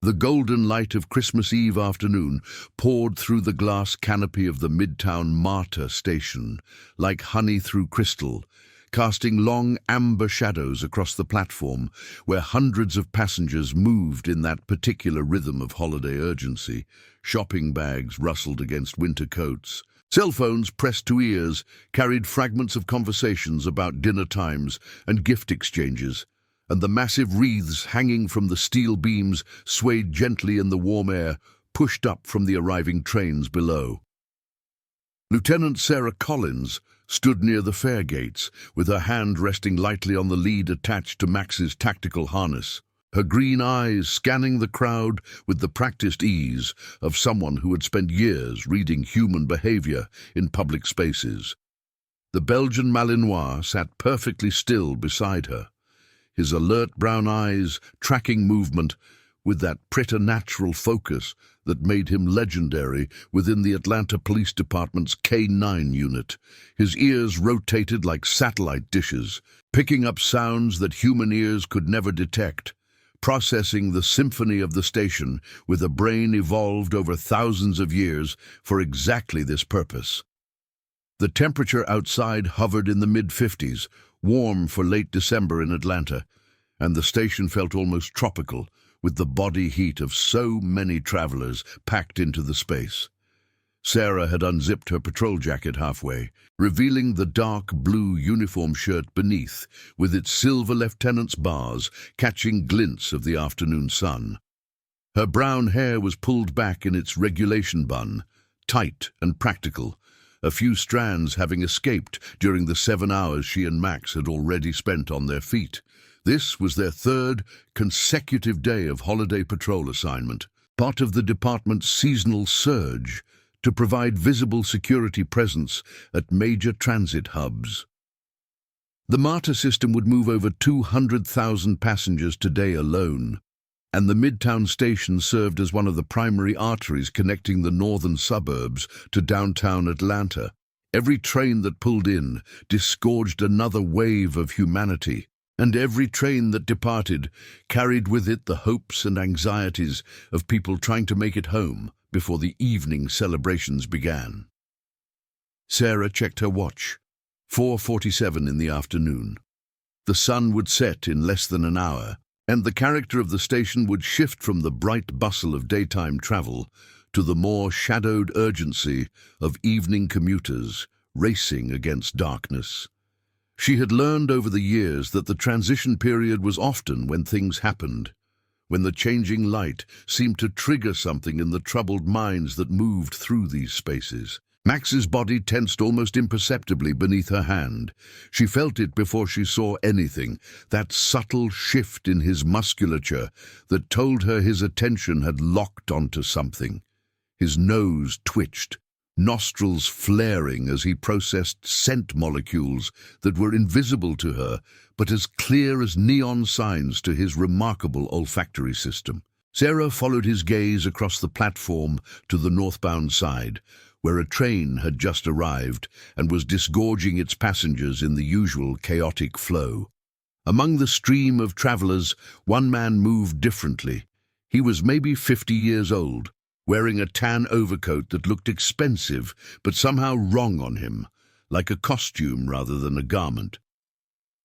The golden light of Christmas Eve afternoon poured through the glass canopy of the Midtown MARTA station, like honey through crystal, casting long amber shadows across the platform where hundreds of passengers moved in that particular rhythm of holiday urgency. Shopping bags rustled against winter coats. Cell phones pressed to ears carried fragments of conversations about dinner times and gift exchanges, and the massive wreaths hanging from the steel beams swayed gently in the warm air, pushed up from the arriving trains below. Lieutenant Sarah Collins stood near the fare gates, with her hand resting lightly on the lead attached to Max's tactical harness, her green eyes scanning the crowd with the practiced ease of someone who had spent years reading human behavior in public spaces. The Belgian Malinois sat perfectly still beside her, his alert brown eyes tracking movement with that preternatural focus that made him legendary within the Atlanta Police Department's K-9 unit. His ears rotated like satellite dishes, picking up sounds that human ears could never detect, processing the symphony of the station with a brain evolved over thousands of years for exactly this purpose. The temperature outside hovered in the mid-50s, warm for late December in Atlanta, and the station felt almost tropical, with the body heat of so many travelers packed into the space. Sarah had unzipped her patrol jacket halfway, revealing the dark blue uniform shirt beneath, with its silver lieutenant's bars catching glints of the afternoon sun. Her brown hair was pulled back in its regulation bun, tight and practical, a few strands having escaped during the 7 hours she and Max had already spent on their feet. This was their third consecutive day of holiday patrol assignment, part of the department's seasonal surge to provide visible security presence at major transit hubs. The MARTA system would move over 200,000 passengers today alone, and the Midtown station served as one of the primary arteries connecting the northern suburbs to downtown Atlanta. Every train that pulled in disgorged another wave of humanity, and every train that departed carried with it the hopes and anxieties of people trying to make it home before the evening celebrations began. Sarah checked her watch. 4:47 in the afternoon. The sun would set in less than an hour, and the character of the station would shift from the bright bustle of daytime travel to the more shadowed urgency of evening commuters racing against darkness. She had learned over the years that the transition period was often when things happened, when the changing light seemed to trigger something in the troubled minds that moved through these spaces. Max's body tensed almost imperceptibly beneath her hand. She felt it before she saw anything, that subtle shift in his musculature that told her his attention had locked onto something. His nose twitched, nostrils flaring as he processed scent molecules that were invisible to her, but as clear as neon signs to his remarkable olfactory system. Sarah followed his gaze across the platform to the northbound side, where a train had just arrived and was disgorging its passengers in the usual chaotic flow. Among the stream of travelers, one man moved differently. He was maybe 50 years old, wearing a tan overcoat that looked expensive but somehow wrong on him, like a costume rather than a garment.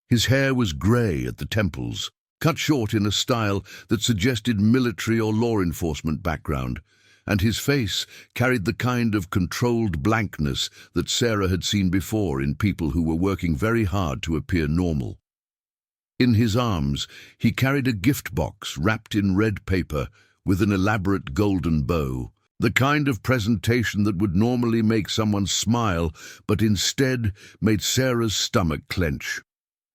His hair was grey at the temples, cut short in a style that suggested military or law enforcement background, and his face carried the kind of controlled blankness that Sarah had seen before in people who were working very hard to appear normal. In his arms, he carried a gift box wrapped in red paper with an elaborate golden bow, the kind of presentation that would normally make someone smile, but instead made Sarah's stomach clench.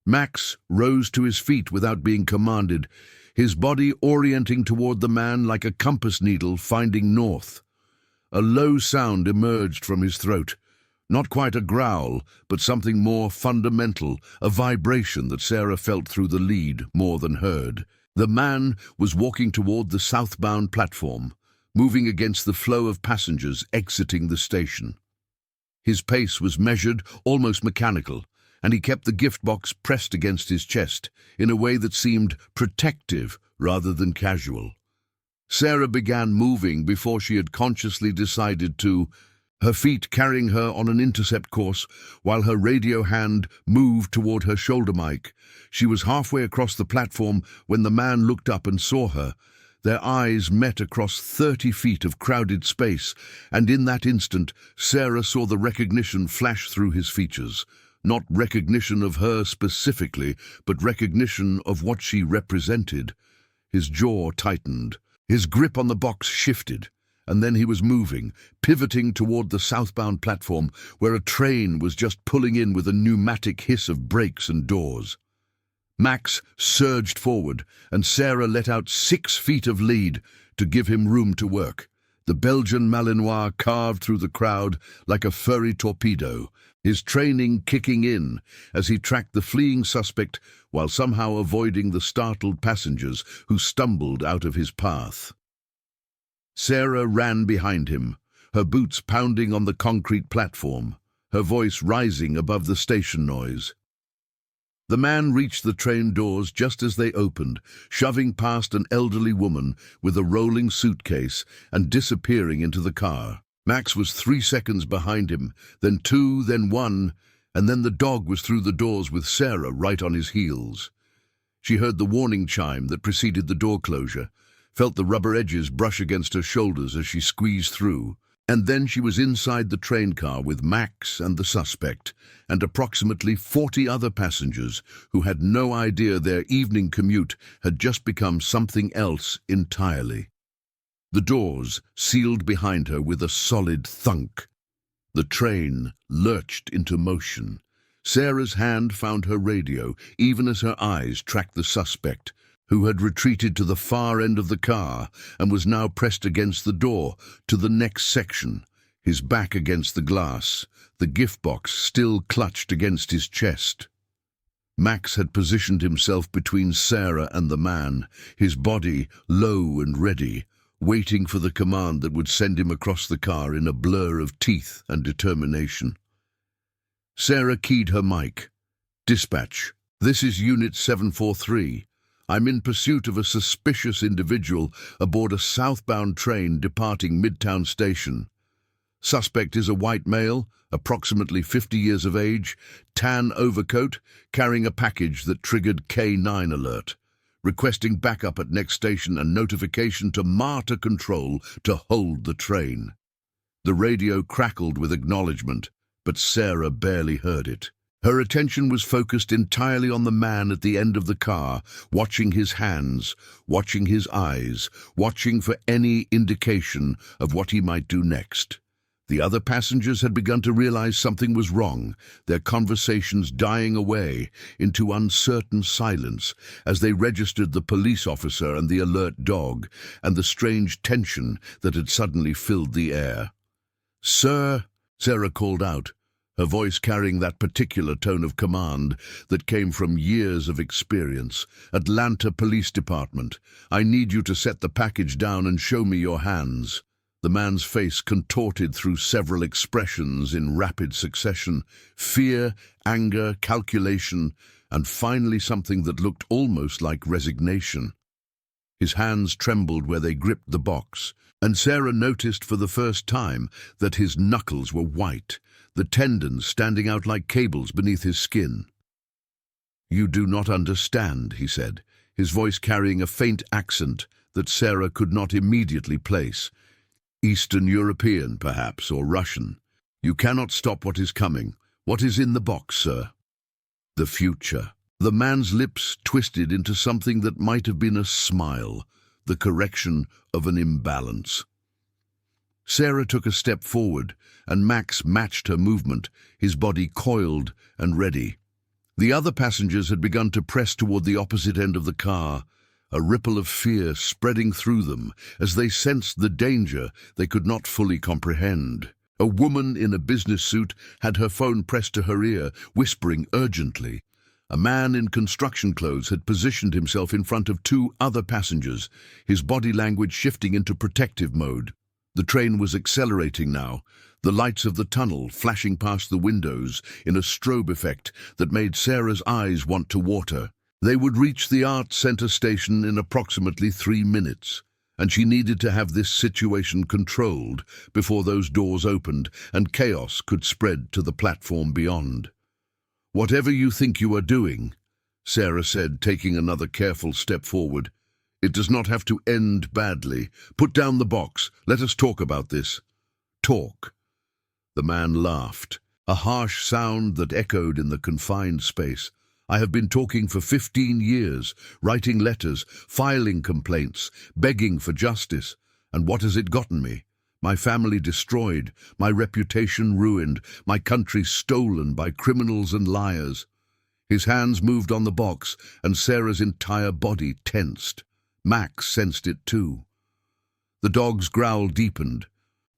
Max rose to his feet without being commanded, his body orienting toward the man like a compass needle finding north. A low sound emerged from his throat, not quite a growl, but something more fundamental, a vibration that Sarah felt through the lead more than heard. The man was walking toward the southbound platform, moving against the flow of passengers exiting the station. His pace was measured, almost mechanical, and he kept the gift box pressed against his chest in a way that seemed protective rather than casual. Sarah began moving before she had consciously decided to, her feet carrying her on an intercept course, while her radio hand moved toward her shoulder mic. She was halfway across the platform when the man looked up and saw her. Their eyes met across 30 feet of crowded space, and in that instant, Sarah saw the recognition flash through his features. Not recognition of her specifically, but recognition of what she represented. His jaw tightened. His grip on the box shifted, and then he was moving, pivoting toward the southbound platform, where a train was just pulling in with a pneumatic hiss of brakes and doors. Max surged forward, and Sarah let out 6 feet of lead to give him room to work. The Belgian Malinois carved through the crowd like a furry torpedo, his training kicking in as he tracked the fleeing suspect while somehow avoiding the startled passengers who stumbled out of his path. Sarah ran behind him, her boots pounding on the concrete platform, her voice rising above the station noise. The man reached the train doors just as they opened, shoving past an elderly woman with a rolling suitcase and disappearing into the car. Max was 3 seconds behind him, then 2, then 1, and then the dog was through the doors with Sarah right on his heels. She heard the warning chime that preceded the door closure, felt the rubber edges brush against her shoulders as she squeezed through, and then she was inside the train car with Max and the suspect, and approximately 40 other passengers who had no idea their evening commute had just become something else entirely. The doors sealed behind her with a solid thunk. The train lurched into motion. Sarah's hand found her radio, even as her eyes tracked the suspect, who had retreated to the far end of the car and was now pressed against the door to the next section, his back against the glass, the gift box still clutched against his chest. Max had positioned himself between Sarah and the man, his body low and ready, waiting for the command that would send him across the car in a blur of teeth and determination. Sarah keyed her mic. "Dispatch, this is Unit 743. I'm in pursuit of a suspicious individual aboard a southbound train departing Midtown Station. Suspect is a white male, approximately 50 years of age, tan overcoat, carrying a package that triggered K-9 alert. Requesting backup at next station and notification to MARTA control to hold the train." The radio crackled with acknowledgement, but Sarah barely heard it. Her attention was focused entirely on the man at the end of the car, watching his hands, watching his eyes, watching for any indication of what he might do next. The other passengers had begun to realize something was wrong, their conversations dying away into uncertain silence as they registered the police officer and the alert dog and the strange tension that had suddenly filled the air. "Sir," Sarah called out, her voice carrying that particular tone of command that came from years of experience. "Atlanta Police Department, I need you to set the package down and show me your hands." The man's face contorted through several expressions in rapid succession: fear, anger, calculation, and finally something that looked almost like resignation. His hands trembled where they gripped the box, and Sarah noticed for the first time that his knuckles were white, the tendons standing out like cables beneath his skin. "You do not understand," he said, his voice carrying a faint accent that Sarah could not immediately place. "Eastern European, perhaps, or Russian. You cannot stop what is coming. What is in the box, sir?" "The future." The man's lips twisted into something that might have been a smile, the correction of an imbalance. Sarah took a step forward, and Max matched her movement, his body coiled and ready. The other passengers had begun to press toward the opposite end of the car, a ripple of fear spreading through them as they sensed the danger they could not fully comprehend. A woman in a business suit had her phone pressed to her ear, whispering urgently. A man in construction clothes had positioned himself in front of 2 other passengers, his body language shifting into protective mode. The train was accelerating now, the lights of the tunnel flashing past the windows in a strobe effect that made Sarah's eyes want to water. They would reach the Art Center station in approximately 3 minutes. and she needed to have this situation controlled before those doors opened and chaos could spread to the platform beyond. "Whatever you think you are doing," Sarah said, taking another careful step forward, "it does not have to end badly. Put down the box. Let us talk about this." "Talk." The man laughed, a harsh sound that echoed in the confined space. "I have been talking for 15 years, writing letters, filing complaints, begging for justice. And what has it gotten me? My family destroyed, my reputation ruined, my country stolen by criminals and liars." His hands moved on the box, and Sarah's entire body tensed. Max sensed it too. The dog's growl deepened,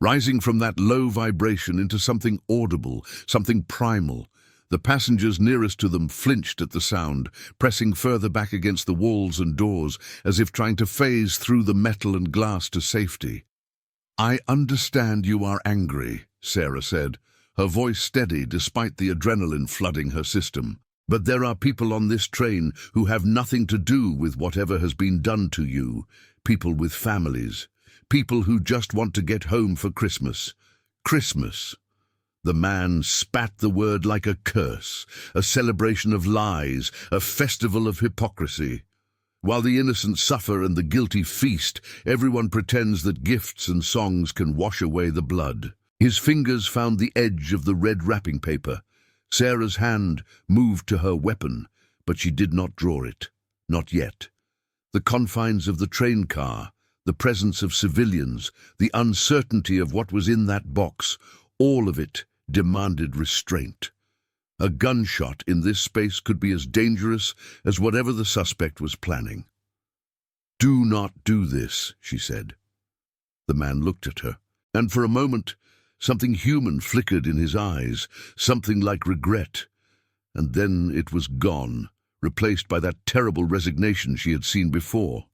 rising from that low vibration into something audible, something primal. The passengers nearest to them flinched at the sound, pressing further back against the walls and doors, as if trying to phase through the metal and glass to safety. "I understand you are angry," Sarah said, her voice steady despite the adrenaline flooding her system. "But there are people on this train who have nothing to do with whatever has been done to you. People with families. People who just want to get home for Christmas. Christmas." The man spat the word like a curse, a celebration of lies, a festival of hypocrisy. While the innocent suffer and the guilty feast, everyone pretends that gifts and songs can wash away the blood. His fingers found the edge of the red wrapping paper. Sarah's hand moved to her weapon, but she did not draw it. Not yet. The confines of the train car, the presence of civilians, the uncertainty of what was in that box, all of it demanded restraint. A gunshot in this space could be as dangerous as whatever the suspect was planning. "Do not do this," she said. The man looked at her, and for a moment, something human flickered in his eyes, something like regret, and then it was gone, replaced by that terrible resignation she had seen before.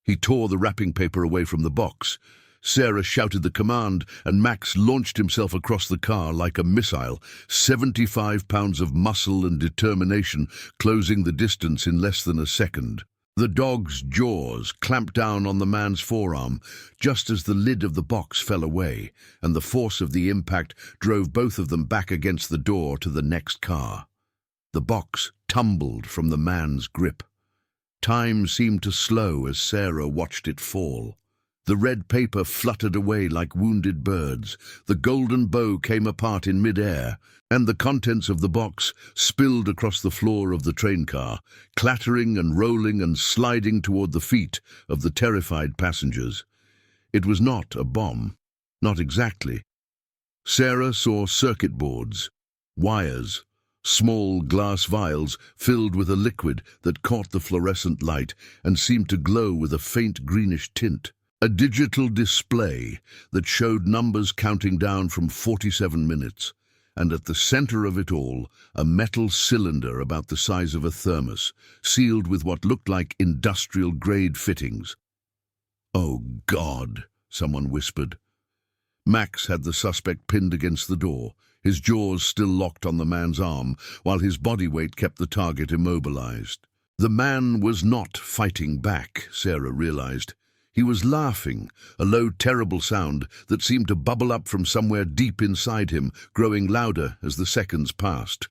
He tore the wrapping paper away from the box. Sarah shouted the command, and Max launched himself across the car like a missile, 75 pounds of muscle and determination, closing the distance in less than a second. The dog's jaws clamped down on the man's forearm just as the lid of the box fell away, and the force of the impact drove both of them back against the door to the next car. The box tumbled from the man's grip. Time seemed to slow as Sarah watched it fall. The red paper fluttered away like wounded birds, the golden bow came apart in mid-air, and the contents of the box spilled across the floor of the train car, clattering and rolling and sliding toward the feet of the terrified passengers. It was not a bomb. Not exactly. Sarah saw circuit boards, wires, small glass vials filled with a liquid that caught the fluorescent light and seemed to glow with a faint greenish tint. A digital display that showed numbers counting down from 47 minutes, and at the center of it all, a metal cylinder about the size of a thermos, sealed with what looked like industrial-grade fittings. "Oh, God," someone whispered. Max had the suspect pinned against the door, his jaws still locked on the man's arm, while his body weight kept the target immobilized. The man was not fighting back, Sarah realized. He was laughing, a low, terrible sound that seemed to bubble up from somewhere deep inside him, growing louder as the seconds passed.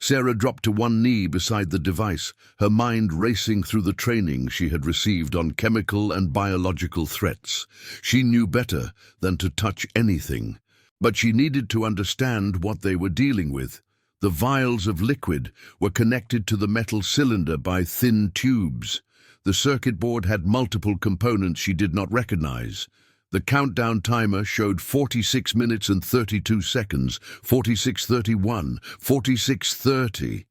Sarah dropped to one knee beside the device, her mind racing through the training she had received on chemical and biological threats. She knew better than to touch anything, but she needed to understand what they were dealing with. The vials of liquid were connected to the metal cylinder by thin tubes. The circuit board had multiple components she did not recognize. The countdown timer showed 46 minutes and 32 seconds, 46:31, 46:30.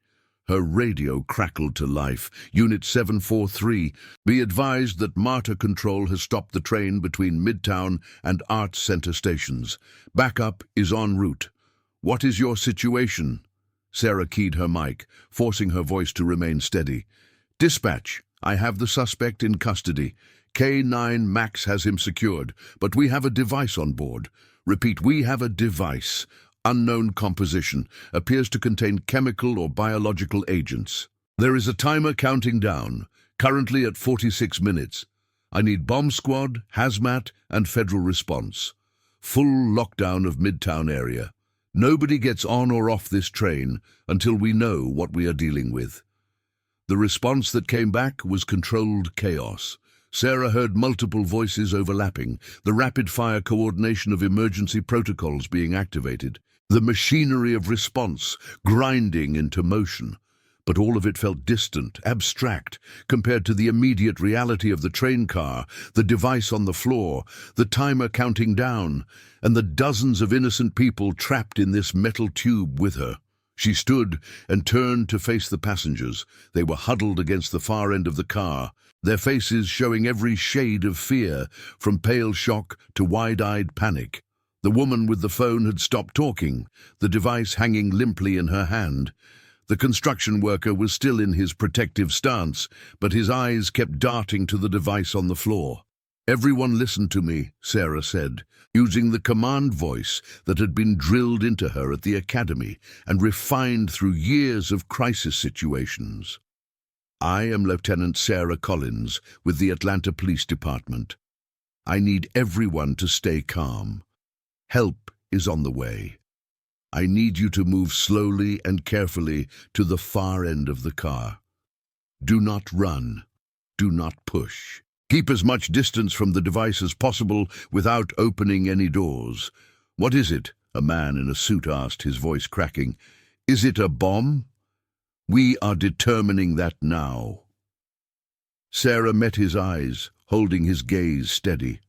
Her radio crackled to life. Unit 743, be advised that MARTA control has stopped the train between Midtown and Arts Center stations. Backup is en route. What is your situation? Sarah keyed her mic, forcing her voice to remain steady. Dispatch, I have the suspect in custody. K-9 Max has him secured, but we have a device on board. Repeat, we have a device. Unknown composition, appears to contain chemical or biological agents. There is a timer counting down, currently at 46 minutes. I need bomb squad, hazmat, and federal response. Full lockdown of Midtown area. Nobody gets on or off this train until we know what we are dealing with." The response that came back was controlled chaos. Sarah heard multiple voices overlapping, the rapid-fire coordination of emergency protocols being activated, the machinery of response grinding into motion. But all of it felt distant, abstract, compared to the immediate reality of the train car, the device on the floor, the timer counting down, and the dozens of innocent people trapped in this metal tube with her. She stood and turned to face the passengers. They were huddled against the far end of the car, their faces showing every shade of fear, from pale shock to wide-eyed panic. The woman with the phone had stopped talking, the device hanging limply in her hand. The construction worker was still in his protective stance, but his eyes kept darting to the device on the floor. "Everyone listen to me," Sarah said, using the command voice that had been drilled into her at the academy and refined through years of crisis situations. "I am Lieutenant Sarah Collins with the Atlanta Police Department. I need everyone to stay calm. Help is on the way. I need you to move slowly and carefully to the far end of the car. Do not run. Do not push. Keep as much distance from the device as possible without opening any doors." "What is it?" a man in a suit asked, his voice cracking. "Is it a bomb?" "We are determining that now." Sarah met his eyes, holding his gaze steady.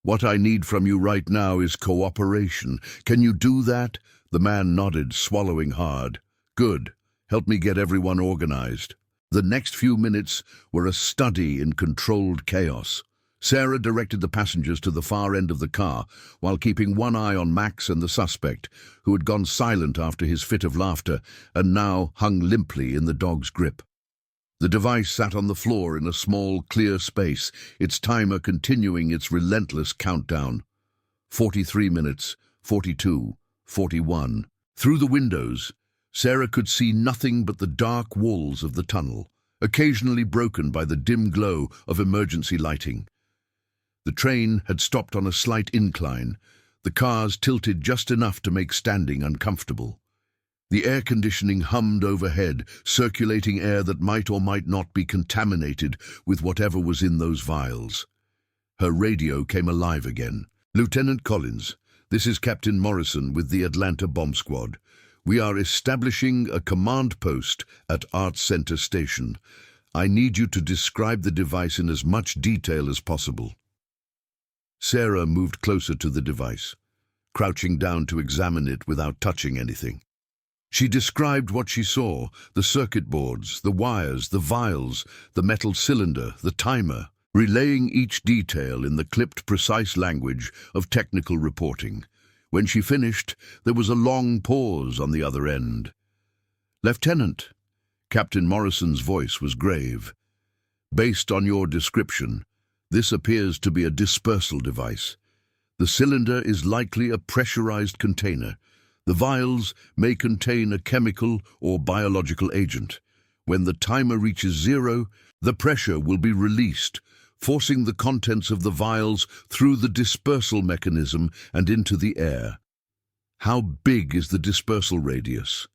"What I need from you right now is cooperation. Can you do that?" The man nodded, swallowing hard. "Good. Help me get everyone organized." The next few minutes were a study in controlled chaos. Sarah directed the passengers to the far end of the car, while keeping one eye on Max and the suspect, who had gone silent after his fit of laughter and now hung limply in the dog's grip. The device sat on the floor in a small, clear space, its timer continuing its relentless countdown. 43 minutes, 42, 41. Through the windows, Sarah could see nothing but the dark walls of the tunnel, occasionally broken by the dim glow of emergency lighting. The train had stopped on a slight incline, the cars tilted just enough to make standing uncomfortable. The air conditioning hummed overhead, circulating air that might or might not be contaminated with whatever was in those vials. Her radio came alive again. "Lieutenant Collins, this is Captain Morrison with the Atlanta Bomb Squad. We are establishing a command post at Arts Center Station. I need you to describe the device in as much detail as possible." Sarah moved closer to the device, crouching down to examine it without touching anything. She described what she saw: the circuit boards, the wires, the vials, the metal cylinder, the timer, relaying each detail in the clipped, precise language of technical reporting. When she finished, there was a long pause on the other end. "Lieutenant," Captain Morrison's voice was grave. "Based on your description, this appears to be a dispersal device. The cylinder is likely a pressurized container. The vials may contain a chemical or biological agent. When the timer reaches 0, the pressure will be released, forcing the contents of the vials through the dispersal mechanism and into the air." "How big is the dispersal radius?"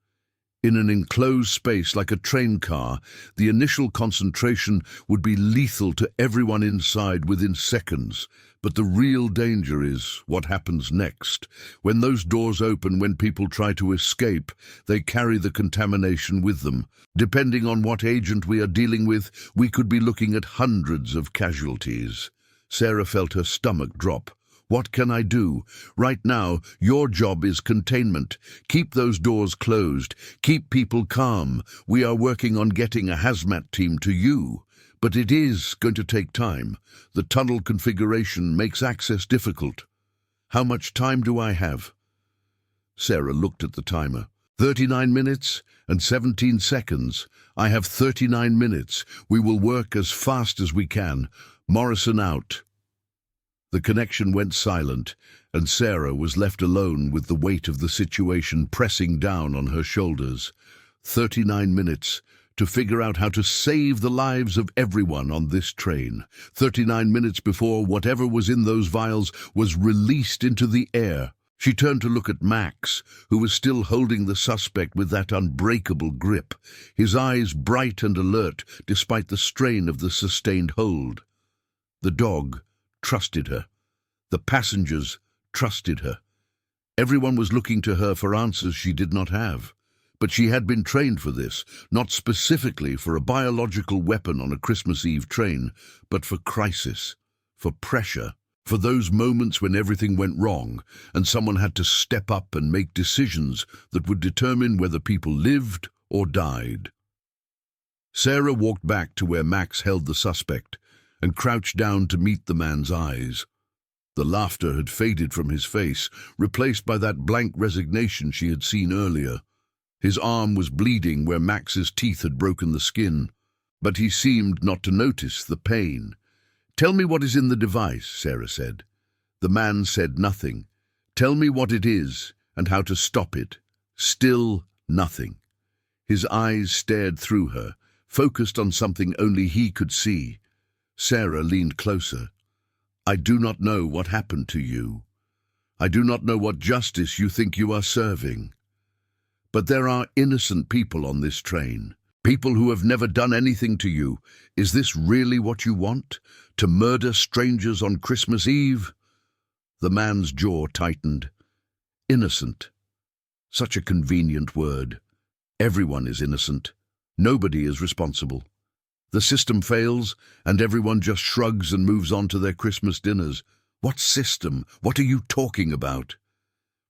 "In an enclosed space like a train car, the initial concentration would be lethal to everyone inside within seconds. But the real danger is what happens next. When those doors open, when people try to escape, they carry the contamination with them. Depending on what agent we are dealing with, we could be looking at hundreds of casualties." Sarah felt her stomach drop. "What can I do? Right now, your job is containment. Keep those doors closed. Keep people calm. We are working on getting a hazmat team to you. But it is going to take time. The tunnel configuration makes access difficult." "How much time do I have?" Sarah looked at the timer. 39 minutes and 17 seconds. "I have 39 minutes. We will work as fast as we can. Morrison out." The connection went silent, and Sarah was left alone with the weight of the situation pressing down on her shoulders. 39 minutes, to figure out how to save the lives of everyone on this train. 39 minutes before whatever was in those vials was released into the air. She turned to look at Max, who was still holding the suspect with that unbreakable grip, his eyes bright and alert despite the strain of the sustained hold. The dog trusted her. The passengers trusted her. Everyone was looking to her for answers she did not have. But she had been trained for this, not specifically for a biological weapon on a Christmas Eve train, but for crisis, for pressure, for those moments when everything went wrong and someone had to step up and make decisions that would determine whether people lived or died. Sarah walked back to where Max held the suspect and crouched down to meet the man's eyes. The laughter had faded from his face, replaced by that blank resignation she had seen earlier. His arm was bleeding where Max's teeth had broken the skin, but he seemed not to notice the pain. "Tell me what is in the device," Sarah said. The man said nothing. "Tell me what it is and how to stop it." Still nothing. His eyes stared through her, focused on something only he could see. Sarah leaned closer. "I do not know what happened to you. I do not know what justice you think you are serving. But there are innocent people on this train, people who have never done anything to you. Is this really what you want? To murder strangers on Christmas Eve?" The man's jaw tightened. Innocent. Such a convenient word. Everyone is innocent. Nobody is responsible. The system fails, and everyone just shrugs and moves on to their Christmas dinners. What system? What are you talking about?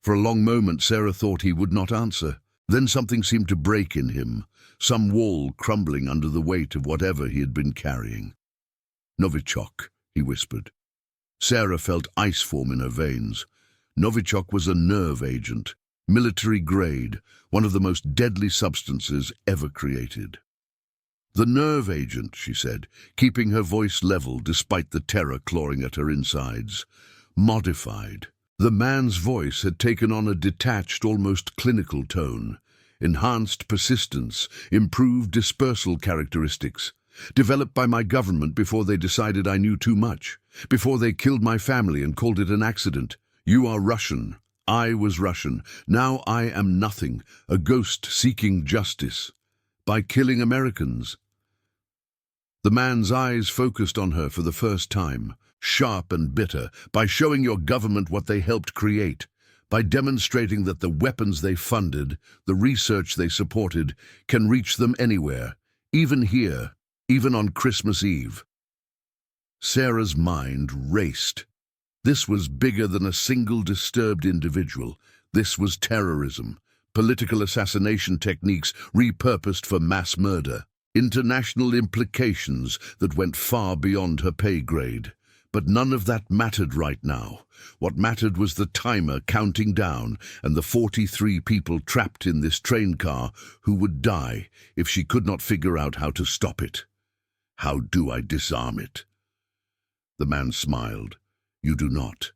For a long moment, Sarah thought he would not answer. Then something seemed to break in him, some wall crumbling under the weight of whatever he had been carrying. "Novichok," he whispered. Sarah felt ice form in her veins. Novichok was a nerve agent, military grade, one of the most deadly substances ever created. "The nerve agent," she said, keeping her voice level despite the terror clawing at her insides. "Modified." The man's voice had taken on a detached, almost clinical tone. Enhanced persistence, improved dispersal characteristics. Developed by my government before they decided I knew too much. Before they killed my family and called it an accident. You are Russian. I was Russian. Now I am nothing, a ghost seeking justice. By killing Americans. The man's eyes focused on her for the first time. Sharp and bitter, by showing your government what they helped create, by demonstrating that the weapons they funded, the research they supported, can reach them anywhere, even here, even on Christmas Eve. Sarah's mind raced. This was bigger than a single disturbed individual. This was terrorism, political assassination techniques repurposed for mass murder, international implications that went far beyond her pay grade. But none of that mattered right now. What mattered was the timer counting down and the 43 people trapped in this train car who would die if she could not figure out how to stop it. "How do I disarm it?" The man smiled. "You do not.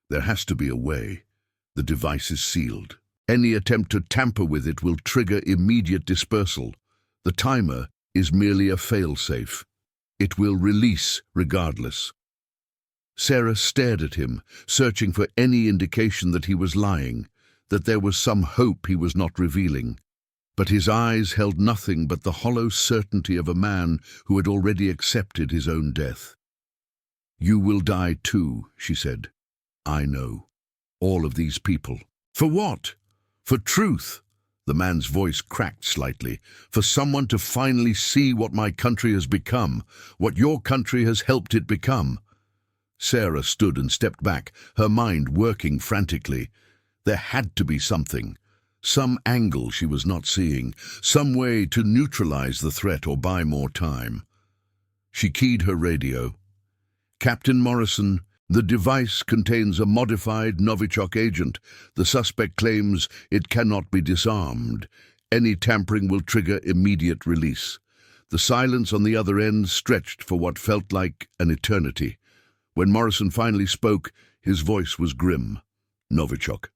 There has to be a way. The device is sealed. Any attempt to tamper with it will trigger immediate dispersal. The timer is merely a failsafe. It will release regardless." Sarah stared at him, searching for any indication that he was lying, that there was some hope he was not revealing. But his eyes held nothing but the hollow certainty of a man who had already accepted his own death. "You will die too," she said. "I know. All of these people. For what? For truth." The man's voice cracked slightly. "For someone to finally see what my country has become, what your country has helped it become." Sarah stood and stepped back, her mind working frantically. There had to be something. Some angle she was not seeing, some way to neutralize the threat or buy more time. She keyed her radio. "Captain Morrison, the device contains a modified Novichok agent. The suspect claims it cannot be disarmed. Any tampering will trigger immediate release." The silence on the other end stretched for what felt like an eternity. When Morrison finally spoke, his voice was grim. "Novichok,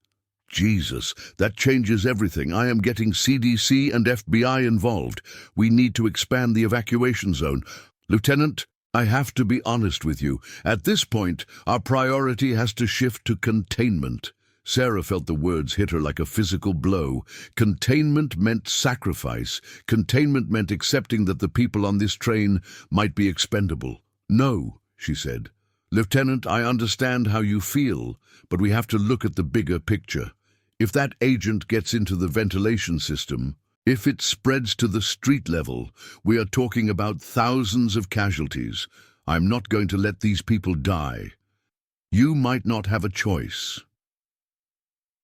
Jesus, that changes everything. I am getting CDC and FBI involved. We need to expand the evacuation zone. Lieutenant, I have to be honest with you. At this point, our priority has to shift to containment. Sarah felt the words hit her like a physical blow. Containment meant sacrifice. Containment meant accepting that the people on this train might be expendable. No, she said. Lieutenant, I understand how you feel, but we have to look at the bigger picture. If that agent gets into the ventilation system, if it spreads to the street level, we are talking about thousands of casualties. I'm not going to let these people die. You might not have a choice.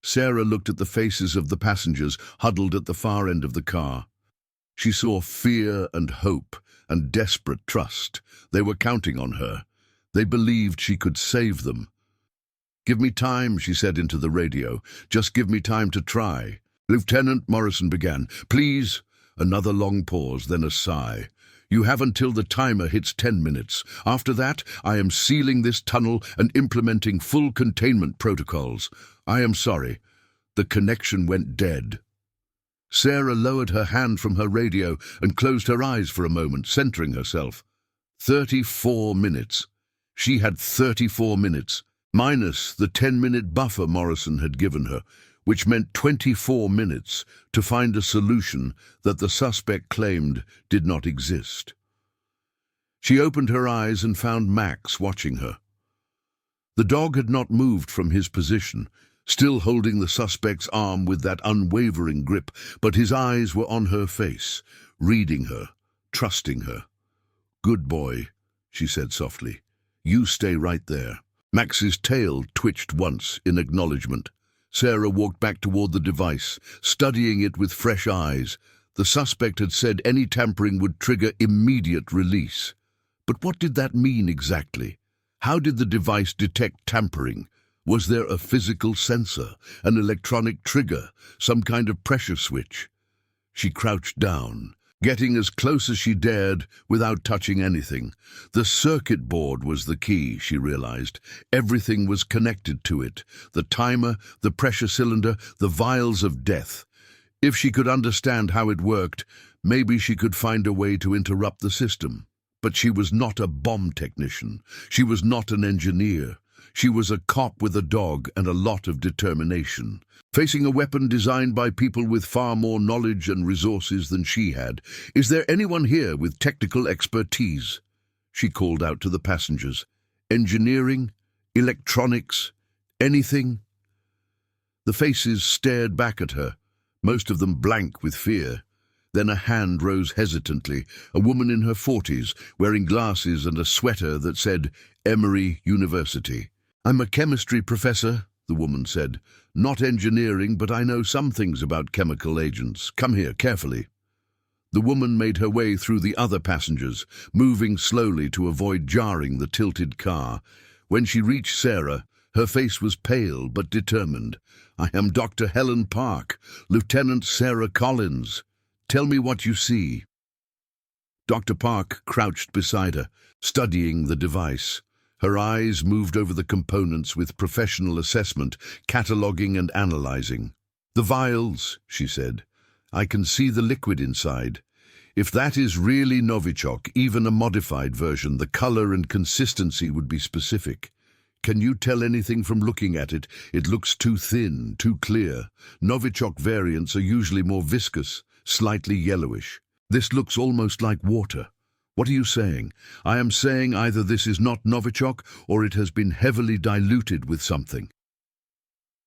Sarah looked at the faces of the passengers huddled at the far end of the car. She saw fear and hope and desperate trust. They were counting on her. They believed she could save them. Give me time, she said into the radio. Just give me time to try. Lieutenant, Morrison began. Please. Another long pause, then a sigh. You have until the timer hits 10 minutes. After that, I am sealing this tunnel and implementing full containment protocols. I am sorry. The connection went dead. Sarah lowered her hand from her radio and closed her eyes for a moment, centering herself. 34 minutes. She had 34 minutes, minus the 10-minute buffer Morrison had given her, which meant 24 minutes to find a solution that the suspect claimed did not exist. She opened her eyes and found Max watching her. The dog had not moved from his position, still holding the suspect's arm with that unwavering grip, but his eyes were on her face, reading her, trusting her. Good boy, she said softly. You stay right there. Max's tail twitched once in acknowledgement. Sarah walked back toward the device, studying it with fresh eyes. The suspect had said any tampering would trigger immediate release. But what did that mean exactly? How did the device detect tampering? Was there a physical sensor, an electronic trigger, some kind of pressure switch? She crouched down, getting as close as she dared without touching anything. The circuit board was the key, she realized. Everything was connected to it. The timer, the pressure cylinder, the vials of death. If she could understand how it worked, maybe she could find a way to interrupt the system. But she was not a bomb technician. She was not an engineer. She was a cop with a dog and a lot of determination. Facing a weapon designed by people with far more knowledge and resources than she had. Is there anyone here with technical expertise? She called out to the passengers. Engineering? Electronics? Anything? The faces stared back at her, most of them blank with fear. Then a hand rose hesitantly, a woman in her 40s, wearing glasses and a sweater that said Emory University. I'm a chemistry professor, the woman said. Not engineering, but I know some things about chemical agents. Come here, carefully. The woman made her way through the other passengers, moving slowly to avoid jarring the tilted car. When she reached Sarah, her face was pale but determined. I am Dr. Helen Park, Lieutenant Sarah Collins. Tell me what you see. Dr. Park crouched beside her, studying the device. Her eyes moved over the components with professional assessment, cataloging and analyzing. The vials, she said. I can see the liquid inside. If that is really Novichok, even a modified version, the color and consistency would be specific. Can you tell anything from looking at it? It looks too thin, too clear. Novichok variants are usually more viscous, slightly yellowish. This looks almost like water. What are you saying? I am saying either this is not Novichok or it has been heavily diluted with something.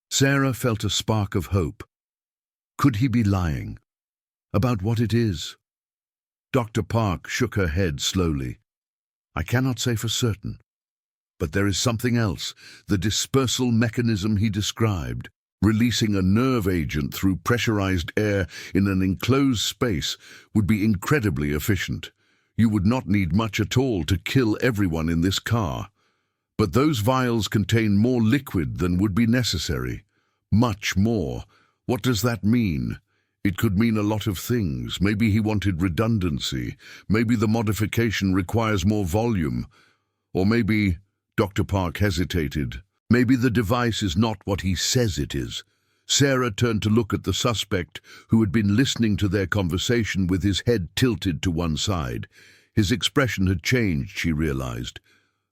Sarah felt a spark of hope. Could he be lying? About what it is? Dr. Park shook her head slowly. I cannot say for certain. But there is something else, the dispersal mechanism he described. Releasing a nerve agent through pressurized air in an enclosed space would be incredibly efficient. You would not need much at all to kill everyone in this car. But those vials contain more liquid than would be necessary. Much more. What does that mean? It could mean a lot of things. Maybe he wanted redundancy. Maybe the modification requires more volume. Or maybe, Dr. Park hesitated, maybe the device is not what he says it is. Sarah turned to look at the suspect, who had been listening to their conversation with his head tilted to one side. His expression had changed, she realized.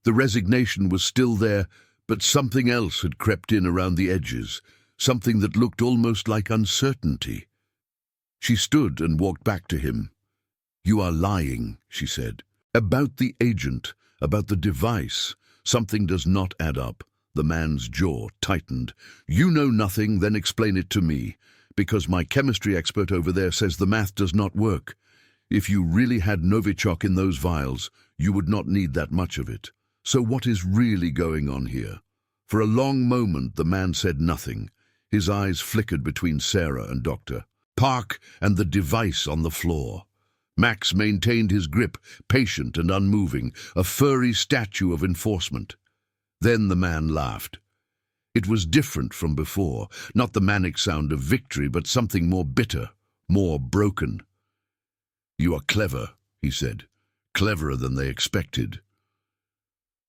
The resignation was still there, but something else had crept in around the edges, something that looked almost like uncertainty. She stood and walked back to him. "You are lying," she said. "About the agent, about the device. Something does not add up." The man's jaw tightened. "You know nothing, then explain it to me, because my chemistry expert over there says the math does not work. If you really had Novichok in those vials, you would not need that much of it. So what is really going on here?" For a long moment the man said nothing. His eyes flickered between Sarah and Dr. Park and the device on the floor. Max maintained his grip, patient and unmoving, a furry statue of enforcement. Then the man laughed. It was different from before, not the manic sound of victory, but something more bitter, more broken. "You are clever," he said, "cleverer than they expected."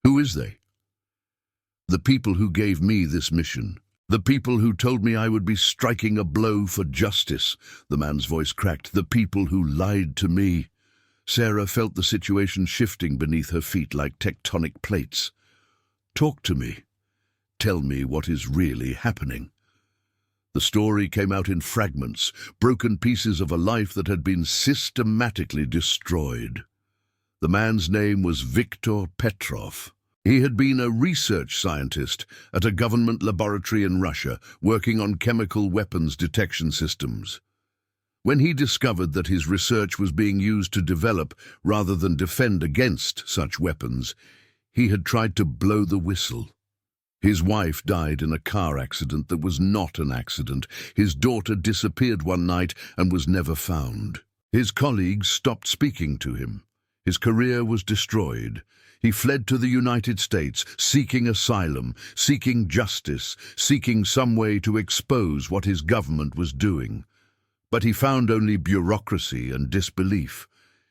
"Who is they?" "The people who gave me this mission. The people who told me I would be striking a blow for justice." The man's voice cracked. "The people who lied to me." Sarah felt the situation shifting beneath her feet like tectonic plates. "Talk to me. Tell me what is really happening." The story came out in fragments, broken pieces of a life that had been systematically destroyed. The man's name was Viktor Petrov. He had been a research scientist at a government laboratory in Russia, working on chemical weapons detection systems. When he discovered that his research was being used to develop rather than defend against such weapons, he had tried to blow the whistle. His wife died in a car accident that was not an accident. His daughter disappeared one night and was never found. His colleagues stopped speaking to him. His career was destroyed. He fled to the United States, seeking asylum, seeking justice, seeking some way to expose what his government was doing. But he found only bureaucracy and disbelief.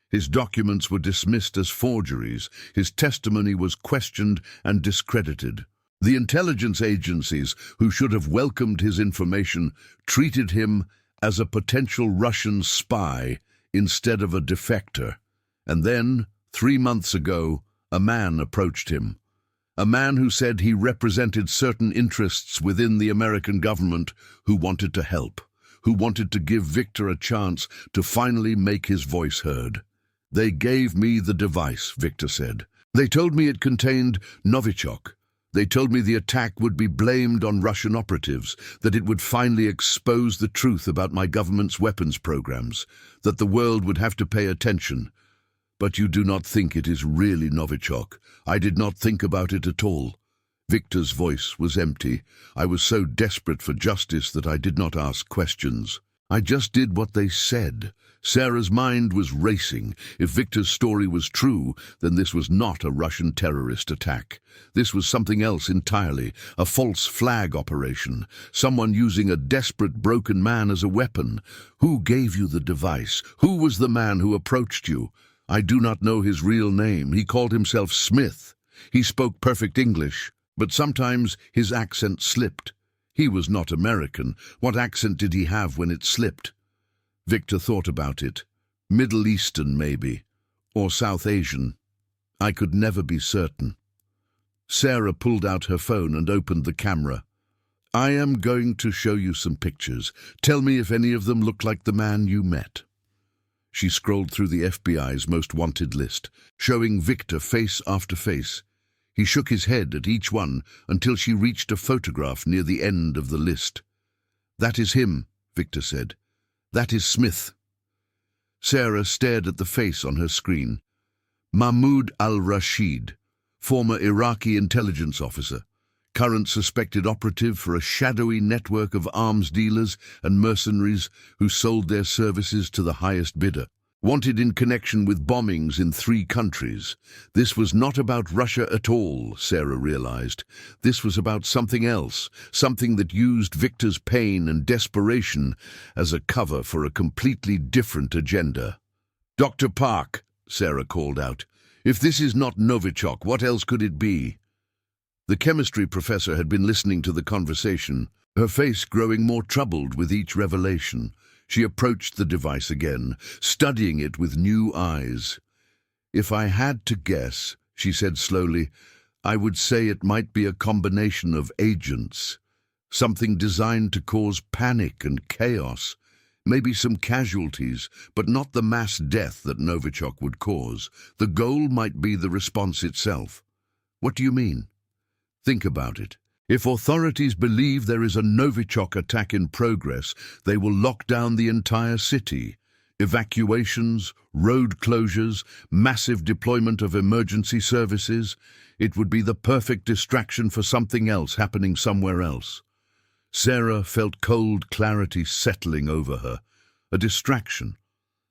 His documents were dismissed as forgeries. His testimony was questioned and discredited. The intelligence agencies, who should have welcomed his information, treated him as a potential Russian spy instead of a defector. And then, 3 months ago, a man approached him. A man who said he represented certain interests within the American government who wanted to help, who wanted to give Victor a chance to finally make his voice heard. "They gave me the device," Victor said. "They told me it contained Novichok. They told me the attack would be blamed on Russian operatives, that it would finally expose the truth about my government's weapons programs, that the world would have to pay attention. But you do not think it is really Novichok. I did not think about it at all." Victor's voice was empty. "I was so desperate for justice that I did not ask questions. I just did what they said." Sarah's mind was racing. If Victor's story was true, then this was not a Russian terrorist attack. This was something else entirely, a false flag operation, someone using a desperate, broken man as a weapon. "Who gave you the device? Who was the man who approached you?" "I do not know his real name. He called himself Smith. He spoke perfect English, but sometimes his accent slipped. He was not American. What accent did he have when it slipped?" Victor thought about it. Middle Eastern, maybe, or South Asian. I could never be certain. Sarah pulled out her phone and opened the camera. "I am going to show you some pictures. Tell me if any of them look like the man you met." She scrolled through the FBI's most wanted list, showing Victor face after face. He shook his head at each one until she reached a photograph near the end of the list. "That is him," Victor said. "That is Smith." Sarah stared at the face on her screen. Mahmoud al-Rashid, former Iraqi intelligence officer, current suspected operative for a shadowy network of arms dealers and mercenaries who sold their services to the highest bidder. Wanted in connection with bombings in 3 countries. This was not about Russia at all, Sarah realized. This was about something else, something that used Victor's pain and desperation as a cover for a completely different agenda. "Dr. Park," Sarah called out, "if this is not Novichok, what else could it be?" The chemistry professor had been listening to the conversation. Her face growing more troubled with each revelation, she approached the device again, studying it with new eyes. "If I had to guess," she said slowly, "I would say it might be a combination of agents. Something designed to cause panic and chaos. Maybe some casualties, but not the mass death that Novichok would cause. The goal might be the response itself." "What do you mean?" "Think about it. If authorities believe there is a Novichok attack in progress, they will lock down the entire city. Evacuations, road closures, massive deployment of emergency services. It would be the perfect distraction for something else happening somewhere else." Sarah felt cold clarity settling over her. A distraction.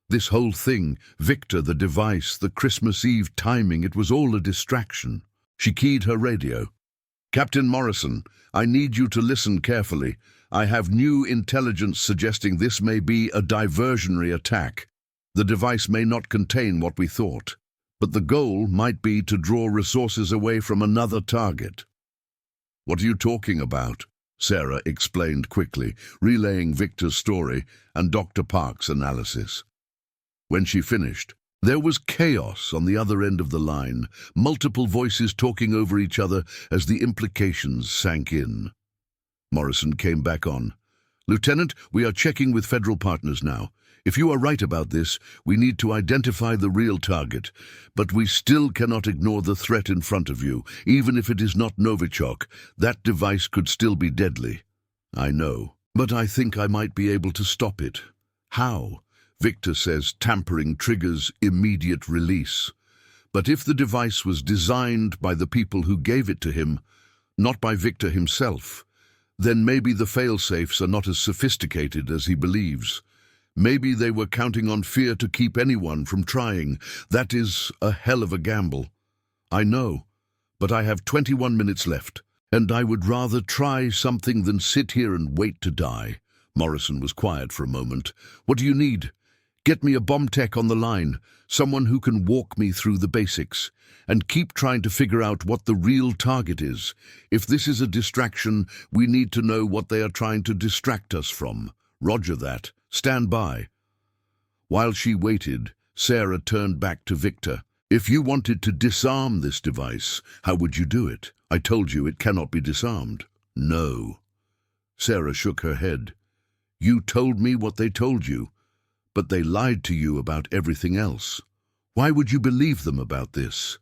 This whole thing, Victor, the device, the Christmas Eve timing, it was all a distraction. She keyed her radio. "Captain Morrison, I need you to listen carefully. I have new intelligence suggesting this may be a diversionary attack. The device may not contain what we thought, but the goal might be to draw resources away from another target." "What are you talking about?" Sarah explained quickly, relaying Victor's story and Dr. Park's analysis. When she finished, there was chaos on the other end of the line, multiple voices talking over each other as the implications sank in. Morrison came back on. "Lieutenant, we are checking with federal partners now. If you are right about this, we need to identify the real target, but we still cannot ignore the threat in front of you. Even if it is not Novichok, that device could still be deadly." "I know, but I think I might be able to stop it." "How?" "Victor says tampering triggers immediate release. But if the device was designed by the people who gave it to him, not by Victor himself, then maybe the fail-safes are not as sophisticated as he believes. Maybe they were counting on fear to keep anyone from trying. That is a hell of a gamble." "I know, but I have 21 minutes left, and I would rather try something than sit here and wait to die." Morrison was quiet for a moment. "What do you need?" "Get me a bomb tech on the line, someone who can walk me through the basics, and keep trying to figure out what the real target is. If this is a distraction, we need to know what they are trying to distract us from." "Roger that. Stand by." While she waited, Sarah turned back to Victor. "If you wanted to disarm this device, how would you do it? I told you it cannot be disarmed." "No." Sarah shook her head. "You told me what they told you, but they lied to you about everything else. Why would you believe them about this?"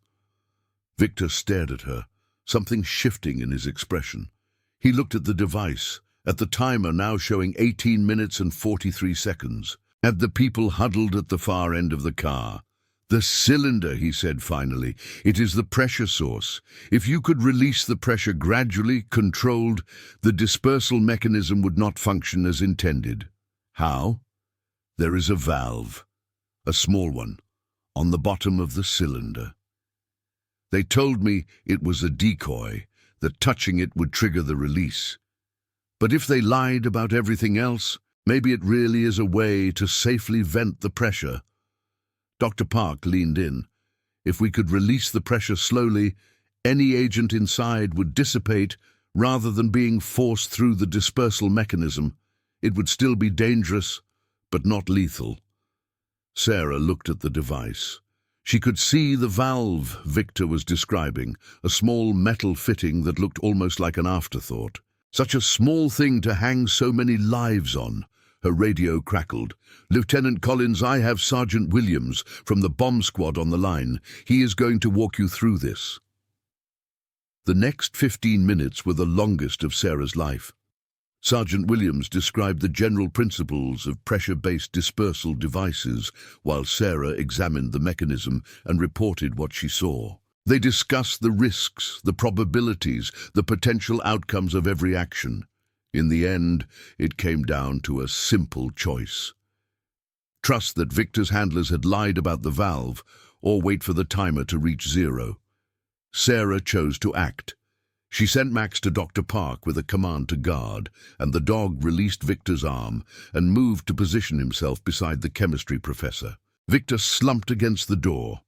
Victor stared at her, something shifting in his expression. He looked at the device, at the timer now showing 18 minutes and 43 seconds, at the people huddled at the far end of the car. "The cylinder," he said finally. "It is the pressure source. If you could release the pressure gradually, controlled, the dispersal mechanism would not function as intended." "How?" "There is a valve, a small one, on the bottom of the cylinder. They told me it was a decoy, that touching it would trigger the release. But if they lied about everything else, maybe it really is a way to safely vent the pressure." Dr. Park leaned in. "If we could release the pressure slowly, any agent inside would dissipate rather than being forced through the dispersal mechanism. It would still be dangerous, but not lethal." Sarah looked at the device. She could see the valve Victor was describing, a small metal fitting that looked almost like an afterthought. Such a small thing to hang so many lives on. Her radio crackled. "Lieutenant Collins, I have Sergeant Williams from the bomb squad on the line. He is going to walk you through this." The next 15 minutes were the longest of Sarah's life. Sergeant Williams described the general principles of pressure-based dispersal devices while Sarah examined the mechanism and reported what she saw. They discussed the risks, the probabilities, the potential outcomes of every action. In the end, it came down to a simple choice. Trust that Victor's handlers had lied about the valve, or wait for the timer to reach 0. Sarah chose to act. She sent Max to Dr. Park with a command to guard, and the dog released Victor's arm and moved to position himself beside the chemistry professor. Victor slumped against the door,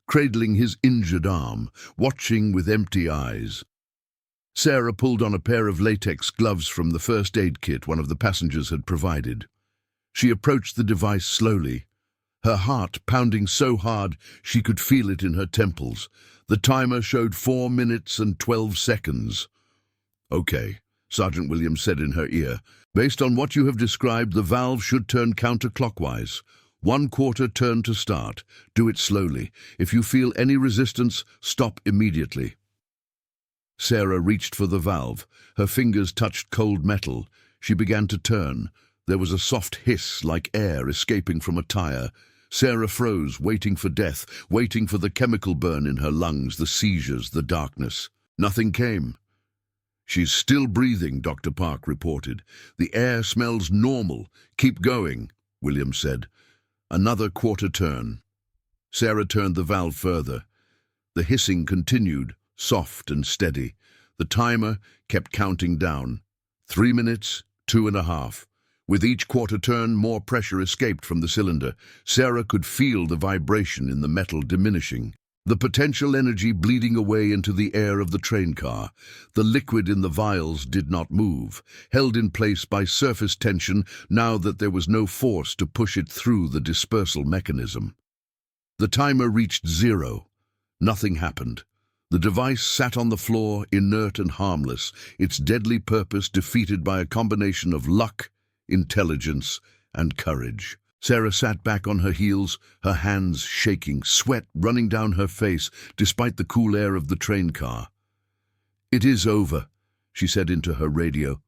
cradling his injured arm, watching with empty eyes. Sarah pulled on a pair of latex gloves from the first aid kit one of the passengers had provided. She approached the device slowly, her heart pounding so hard she could feel it in her temples. The timer showed 4 minutes and 12 seconds. "Okay," Sergeant Williams said in her ear. "Based on what you have described, the valve should turn counterclockwise. 1/4 turn to start. Do it slowly. If you feel any resistance, stop immediately." Sarah reached for the valve. Her fingers touched cold metal. She began to turn. There was a soft hiss like air escaping from a tire. Sarah froze, waiting for death, waiting for the chemical burn in her lungs, the seizures, the darkness. Nothing came. "She's still breathing," Dr. Park reported. "The air smells normal. Keep going," Williams said. Another 1/4 turn. Sarah turned the valve further. The hissing continued, soft and steady. The timer kept counting down. 3 minutes, 2.5. With each 1/4 turn, more pressure escaped from the cylinder. Sarah could feel the vibration in the metal diminishing, the potential energy bleeding away into the air of the train car. The liquid in the vials did not move, held in place by surface tension now that there was no force to push it through the dispersal mechanism. The timer reached 0. Nothing happened. The device sat on the floor, inert and harmless, its deadly purpose defeated by a combination of luck, intelligence, and courage. Sarah sat back on her heels, her hands shaking, sweat running down her face despite the cool air of the train car. "It is over," she said into her radio.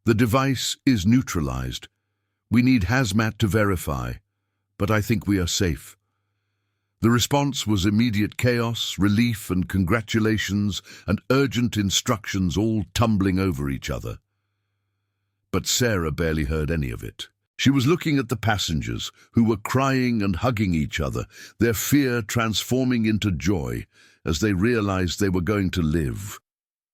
"The device is neutralized. We need hazmat to verify, but I think we are safe." The response was immediate chaos, relief and congratulations, and urgent instructions all tumbling over each other. But Sarah barely heard any of it. She was looking at the passengers, who were crying and hugging each other, their fear transforming into joy as they realized they were going to live.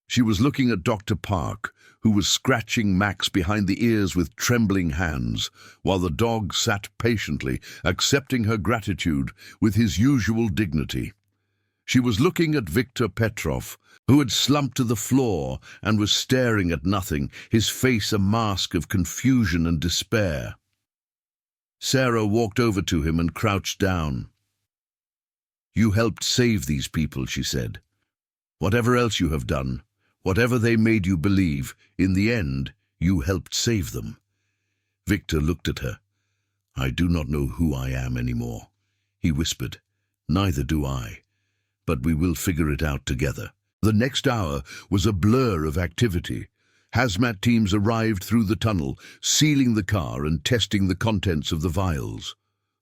She was looking at Dr. Park, who was scratching Max behind the ears with trembling hands, while the dog sat patiently, accepting her gratitude with his usual dignity. She was looking at Viktor Petrov, who had slumped to the floor and was staring at nothing, his face a mask of confusion and despair. Sarah walked over to him and crouched down. "You helped save these people," she said. "Whatever else you have done, whatever they made you believe, in the end, you helped save them." Victor looked at her. "I do not know who I am anymore," he whispered. "Neither do I. But we will figure it out together." The next hour was a blur of activity. Hazmat teams arrived through the tunnel, sealing the car and testing the contents of the vials.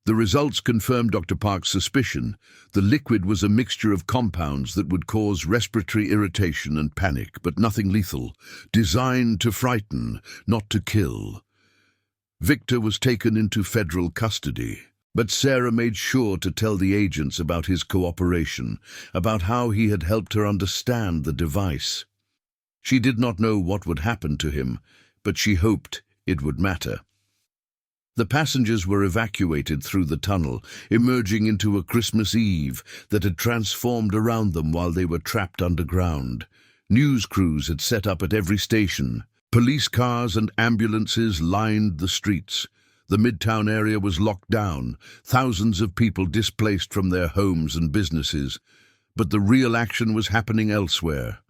The results confirmed Dr. Park's suspicion. The liquid was a mixture of compounds that would cause respiratory irritation and panic, but nothing lethal. Designed to frighten, not to kill. Victor was taken into federal custody. But Sarah made sure to tell the agents about his cooperation, about how he had helped her understand the device. She did not know what would happen to him, but she hoped it would matter. The passengers were evacuated through the tunnel, emerging into a Christmas Eve that had transformed around them while they were trapped underground. News crews had set up at every station. Police cars and ambulances lined the streets. The Midtown area was locked down, thousands of people displaced from their homes and businesses. But the real action was happening elsewhere.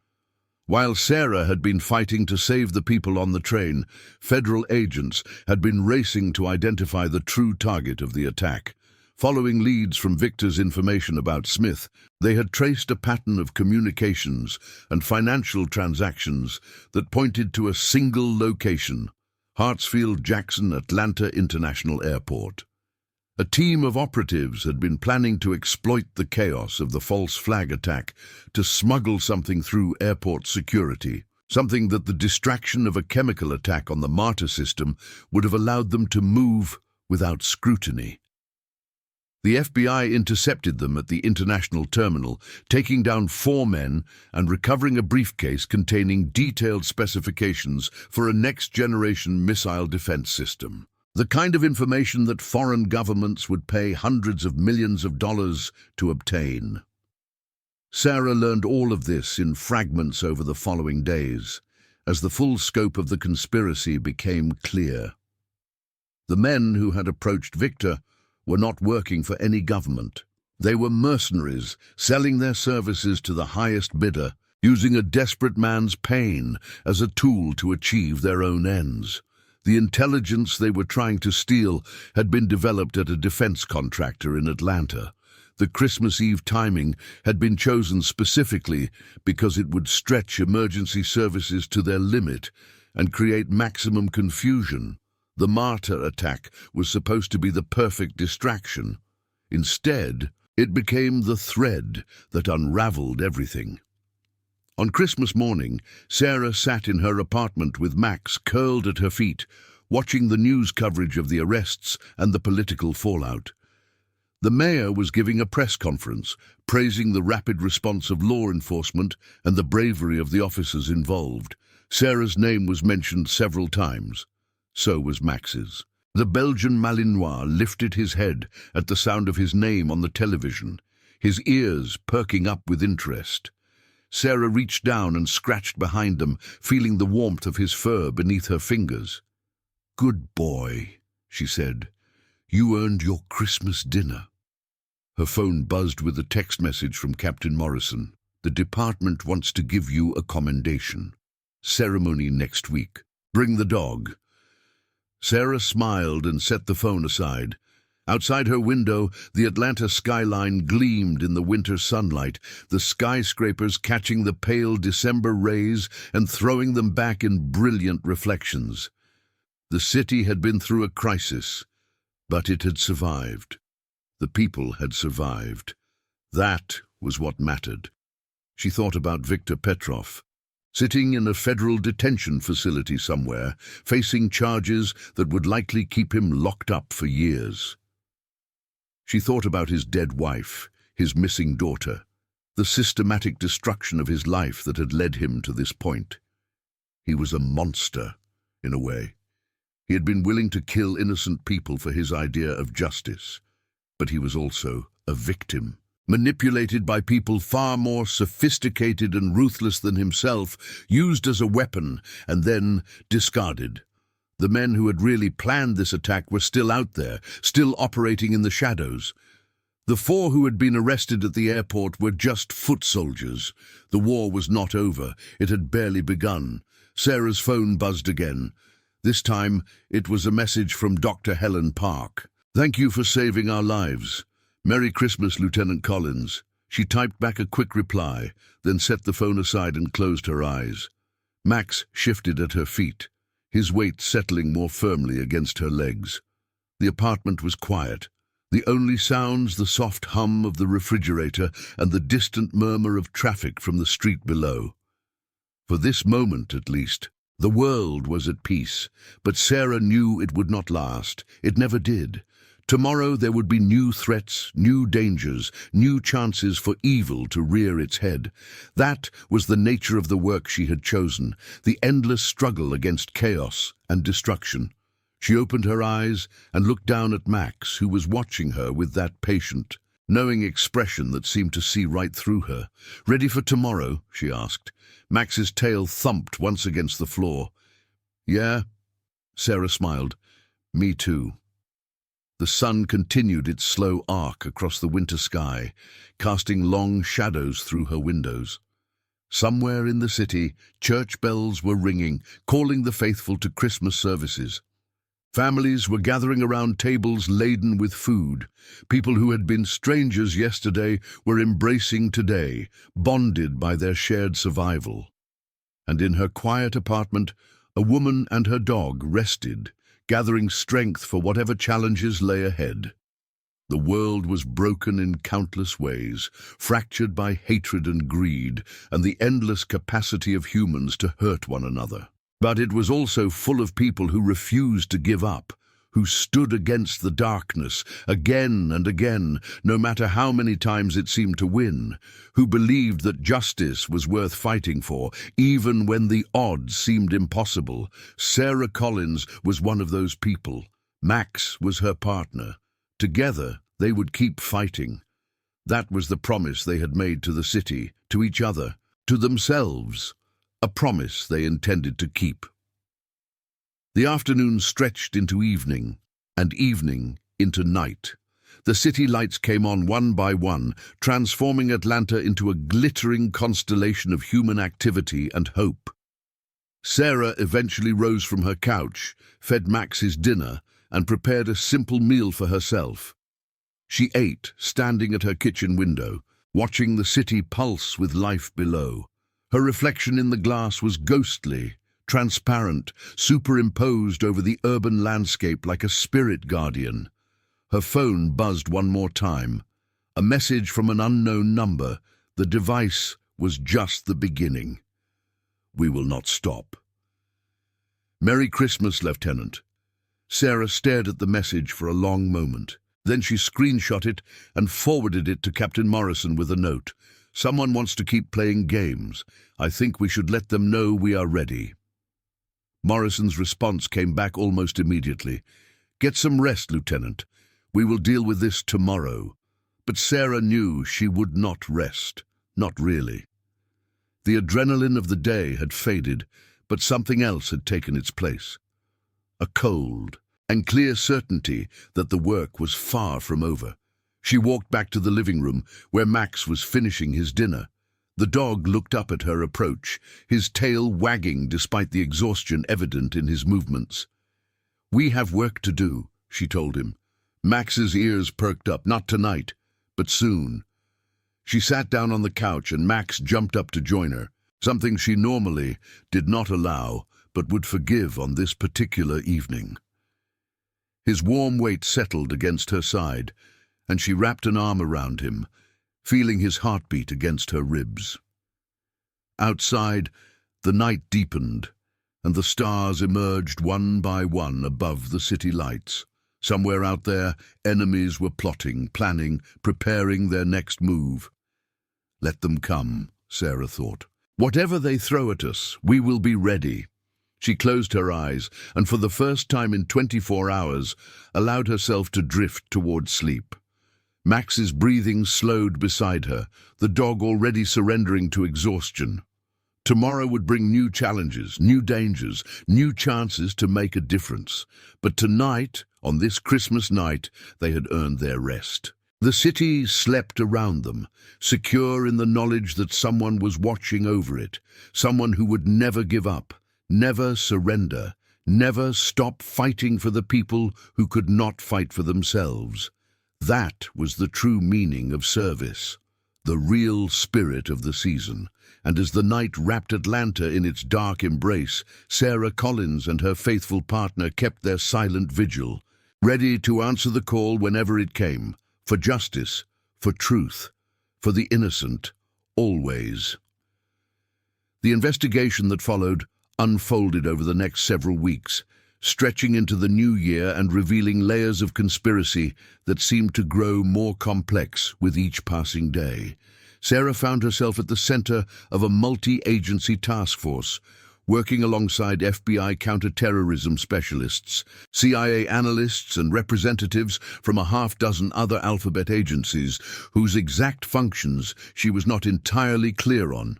While Sarah had been fighting to save the people on the train, federal agents had been racing to identify the true target of the attack. Following leads from Victor's information about Smith, they had traced a pattern of communications and financial transactions that pointed to a single location: Hartsfield-Jackson Atlanta International Airport. A team of operatives had been planning to exploit the chaos of the false flag attack to smuggle something through airport security, something that the distraction of a chemical attack on the MARTA system would have allowed them to move without scrutiny. The FBI intercepted them at the international terminal, taking down 4 men and recovering a briefcase containing detailed specifications for a next-generation missile defense system. The kind of information that foreign governments would pay hundreds of millions of dollars to obtain. Sarah learned all of this in fragments over the following days, as the full scope of the conspiracy became clear. The men who had approached Victor were not working for any government. They were mercenaries, selling their services to the highest bidder, using a desperate man's pain as a tool to achieve their own ends. The intelligence they were trying to steal had been developed at a defense contractor in Atlanta. The Christmas Eve timing had been chosen specifically because it would stretch emergency services to their limit and create maximum confusion. The MARTA attack was supposed to be the perfect distraction. Instead, it became the thread that unraveled everything. On Christmas morning, Sarah sat in her apartment with Max curled at her feet, watching the news coverage of the arrests and the political fallout. The mayor was giving a press conference, praising the rapid response of law enforcement and the bravery of the officers involved. Sarah's name was mentioned several times. So was Max's. The Belgian Malinois lifted his head at the sound of his name on the television, his ears perking up with interest. Sarah reached down and scratched behind them, feeling the warmth of his fur beneath her fingers. "Good boy," she said. "You earned your Christmas dinner." Her phone buzzed with a text message from Captain Morrison. "The department wants to give you a commendation. Ceremony next week. Bring the dog." Sarah smiled and set the phone aside. Outside her window, the Atlanta skyline gleamed in the winter sunlight, the skyscrapers catching the pale December rays and throwing them back in brilliant reflections. The city had been through a crisis, but it had survived. The people had survived. That was what mattered. She thought about Viktor Petrov, sitting in a federal detention facility somewhere, facing charges that would likely keep him locked up for years. She thought about his dead wife, his missing daughter, the systematic destruction of his life that had led him to this point. He was a monster, in a way. He had been willing to kill innocent people for his idea of justice, but he was also a victim, manipulated by people far more sophisticated and ruthless than himself, used as a weapon and then discarded. The men who had really planned this attack were still out there, still operating in the shadows. The 4 who had been arrested at the airport were just foot soldiers. The war was not over. It had barely begun. Sarah's phone buzzed again. This time, it was a message from Dr. Helen Park. "Thank you for saving our lives. Merry Christmas, Lieutenant Collins." She typed back a quick reply, then set the phone aside and closed her eyes. Max shifted at her feet, his weight settling more firmly against her legs. The apartment was quiet. The only sounds, the soft hum of the refrigerator and the distant murmur of traffic from the street below. For this moment, at least, the world was at peace, but Sarah knew it would not last. It never did. Tomorrow there would be new threats, new dangers, new chances for evil to rear its head. That was the nature of the work she had chosen, the endless struggle against chaos and destruction. She opened her eyes and looked down at Max, who was watching her with that patient, knowing expression that seemed to see right through her. "Ready for tomorrow?" she asked. Max's tail thumped once against the floor. "Yeah," Sarah smiled. "Me too." The sun continued its slow arc across the winter sky, casting long shadows through her windows. Somewhere in the city, church bells were ringing, calling the faithful to Christmas services. Families were gathering around tables laden with food. People who had been strangers yesterday were embracing today, bonded by their shared survival. And in her quiet apartment, a woman and her dog rested, gathering strength for whatever challenges lay ahead. The world was broken in countless ways, fractured by hatred and greed, and the endless capacity of humans to hurt one another. But it was also full of people who refused to give up, who stood against the darkness again and again, no matter how many times it seemed to win, who believed that justice was worth fighting for, even when the odds seemed impossible. Sarah Collins was one of those people. Max was her partner. Together, they would keep fighting. That was the promise they had made to the city, to each other, to themselves, a promise they intended to keep. The afternoon stretched into evening, and evening into night. The city lights came on one by one, transforming Atlanta into a glittering constellation of human activity and hope. Sarah eventually rose from her couch, fed Max his dinner, and prepared a simple meal for herself. She ate, standing at her kitchen window, watching the city pulse with life below. Her reflection in the glass was ghostly, transparent, superimposed over the urban landscape like a spirit guardian. Her phone buzzed one more time. A message from an unknown number. The device was just the beginning. We will not stop. Merry Christmas, Lieutenant. Sarah stared at the message for a long moment. Then she screenshot it and forwarded it to Captain Morrison with a note. Someone wants to keep playing games. I think we should let them know we are ready. Morrison's response came back almost immediately. Get some rest, Lieutenant. We will deal with this tomorrow. But Sarah knew she would not rest. Not really. The adrenaline of the day had faded, but something else had taken its place. A cold and clear certainty that the work was far from over. She walked back to the living room, where Max was finishing his dinner. The dog looked up at her approach, his tail wagging despite the exhaustion evident in his movements. We have work to do, she told him. Max's ears perked up, not tonight, but soon. She sat down on the couch and Max jumped up to join her, something she normally did not allow but would forgive on this particular evening. His warm weight settled against her side, and she wrapped an arm around him, feeling his heartbeat against her ribs. Outside, the night deepened, and the stars emerged one by one above the city lights. Somewhere out there, enemies were plotting, planning, preparing their next move. Let them come, Sarah thought. Whatever they throw at us, we will be ready. She closed her eyes, and for the first time in 24 hours, allowed herself to drift toward sleep. Max's breathing slowed beside her, the dog already surrendering to exhaustion. Tomorrow would bring new challenges, new dangers, new chances to make a difference. But tonight, on this Christmas night, they had earned their rest. The city slept around them, secure in the knowledge that someone was watching over it, someone who would never give up, never surrender, never stop fighting for the people who could not fight for themselves. That was the true meaning of service, the real spirit of the season. And as the night wrapped Atlanta in its dark embrace, Sarah Collins and her faithful partner kept their silent vigil, ready to answer the call whenever it came, for justice, for truth, for the innocent, always. The investigation that followed unfolded over the next several weeks, stretching into the new year and revealing layers of conspiracy that seemed to grow more complex with each passing day. Sarah found herself at the center of a multi-agency task force, working alongside FBI counter-terrorism specialists, CIA analysts and representatives from a half-dozen other alphabet agencies whose exact functions she was not entirely clear on.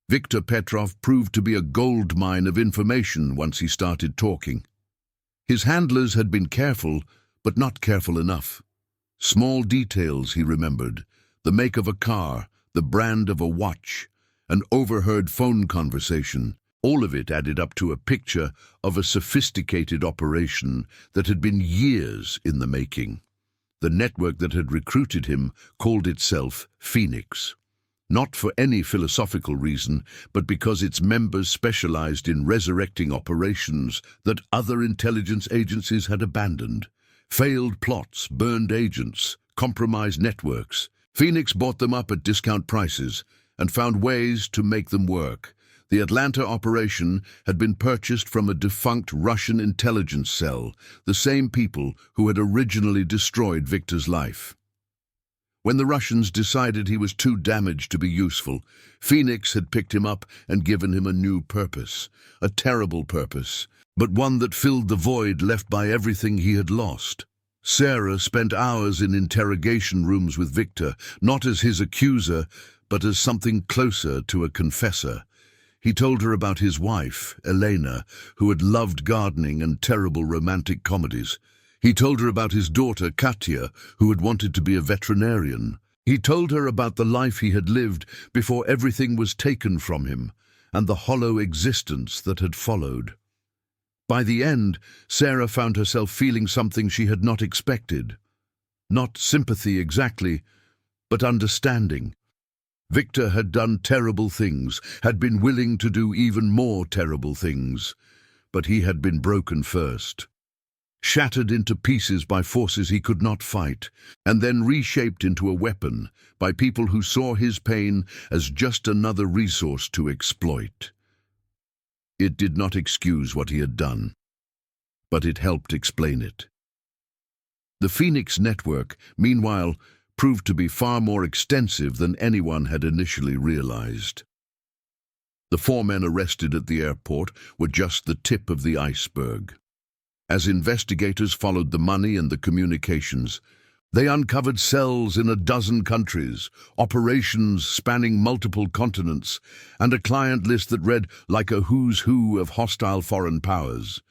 Viktor Petrov proved to be a goldmine of information once he started talking. His handlers had been careful, but not careful enough. Small details, he remembered, the make of a car, the brand of a watch, an overheard phone conversation, all of it added up to a picture of a sophisticated operation that had been years in the making. The network that had recruited him called itself Phoenix. Not for any philosophical reason, but because its members specialized in resurrecting operations that other intelligence agencies had abandoned. Failed plots, burned agents, compromised networks. Phoenix bought them up at discount prices and found ways to make them work. The Atlanta operation had been purchased from a defunct Russian intelligence cell, the same people who had originally destroyed Victor's life. When the Russians decided he was too damaged to be useful, Phoenix had picked him up and given him a new purpose, a terrible purpose, but one that filled the void left by everything he had lost. Sarah spent hours in interrogation rooms with Victor, not as his accuser, but as something closer to a confessor. He told her about his wife, Elena, who had loved gardening and terrible romantic comedies. He told her about his daughter, Katya, who had wanted to be a veterinarian. He told her about the life he had lived before everything was taken from him, and the hollow existence that had followed. By the end, Sarah found herself feeling something she had not expected. Not sympathy exactly, but understanding. Victor had done terrible things, had been willing to do even more terrible things, but he had been broken first. Shattered into pieces by forces he could not fight, and then reshaped into a weapon by people who saw his pain as just another resource to exploit. It did not excuse what he had done, but it helped explain it. The Phoenix network, meanwhile, proved to be far more extensive than anyone had initially realized. The 4 men arrested at the airport were just the tip of the iceberg. As investigators followed the money and the communications, they uncovered cells in a dozen countries, operations spanning multiple continents, and a client list that read like a who's who of hostile foreign powers.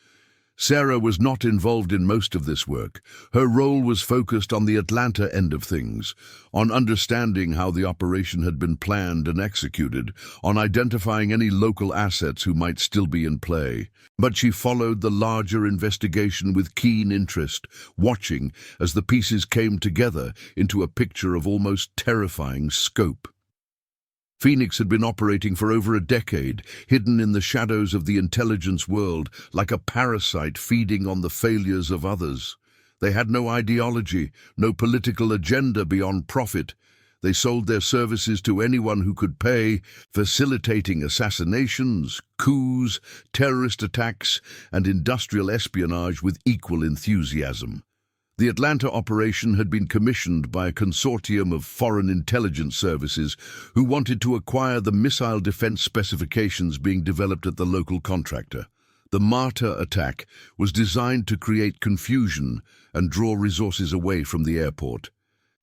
Sarah was not involved in most of this work. Her role was focused on the Atlanta end of things, on understanding how the operation had been planned and executed, on identifying any local assets who might still be in play. But she followed the larger investigation with keen interest, watching as the pieces came together into a picture of almost terrifying scope. Phoenix had been operating for over a decade, hidden in the shadows of the intelligence world, like a parasite feeding on the failures of others. They had no ideology, no political agenda beyond profit. They sold their services to anyone who could pay, facilitating assassinations, coups, terrorist attacks, and industrial espionage with equal enthusiasm. The Atlanta operation had been commissioned by a consortium of foreign intelligence services who wanted to acquire the missile defense specifications being developed at the local contractor. The MARTA attack was designed to create confusion and draw resources away from the airport,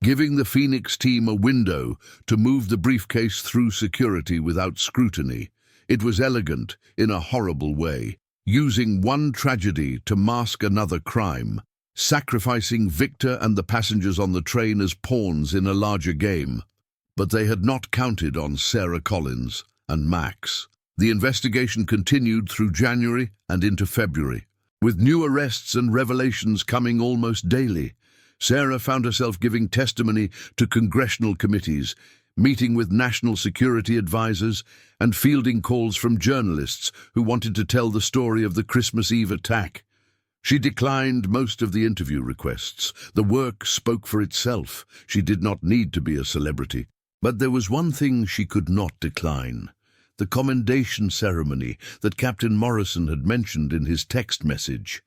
giving the Phoenix team a window to move the briefcase through security without scrutiny. It was elegant in a horrible way, using one tragedy to mask another crime, sacrificing Victor and the passengers on the train as pawns in a larger game. But they had not counted on Sarah Collins and Max. The investigation continued through January and into February, with new arrests and revelations coming almost daily. Sarah found herself giving testimony to congressional committees, meeting with national security advisors, and fielding calls from journalists who wanted to tell the story of the Christmas Eve attack. She declined most of the interview requests. The work spoke for itself. She did not need to be a celebrity. But there was one thing she could not decline: the commendation ceremony that Captain Morrison had mentioned in his text message.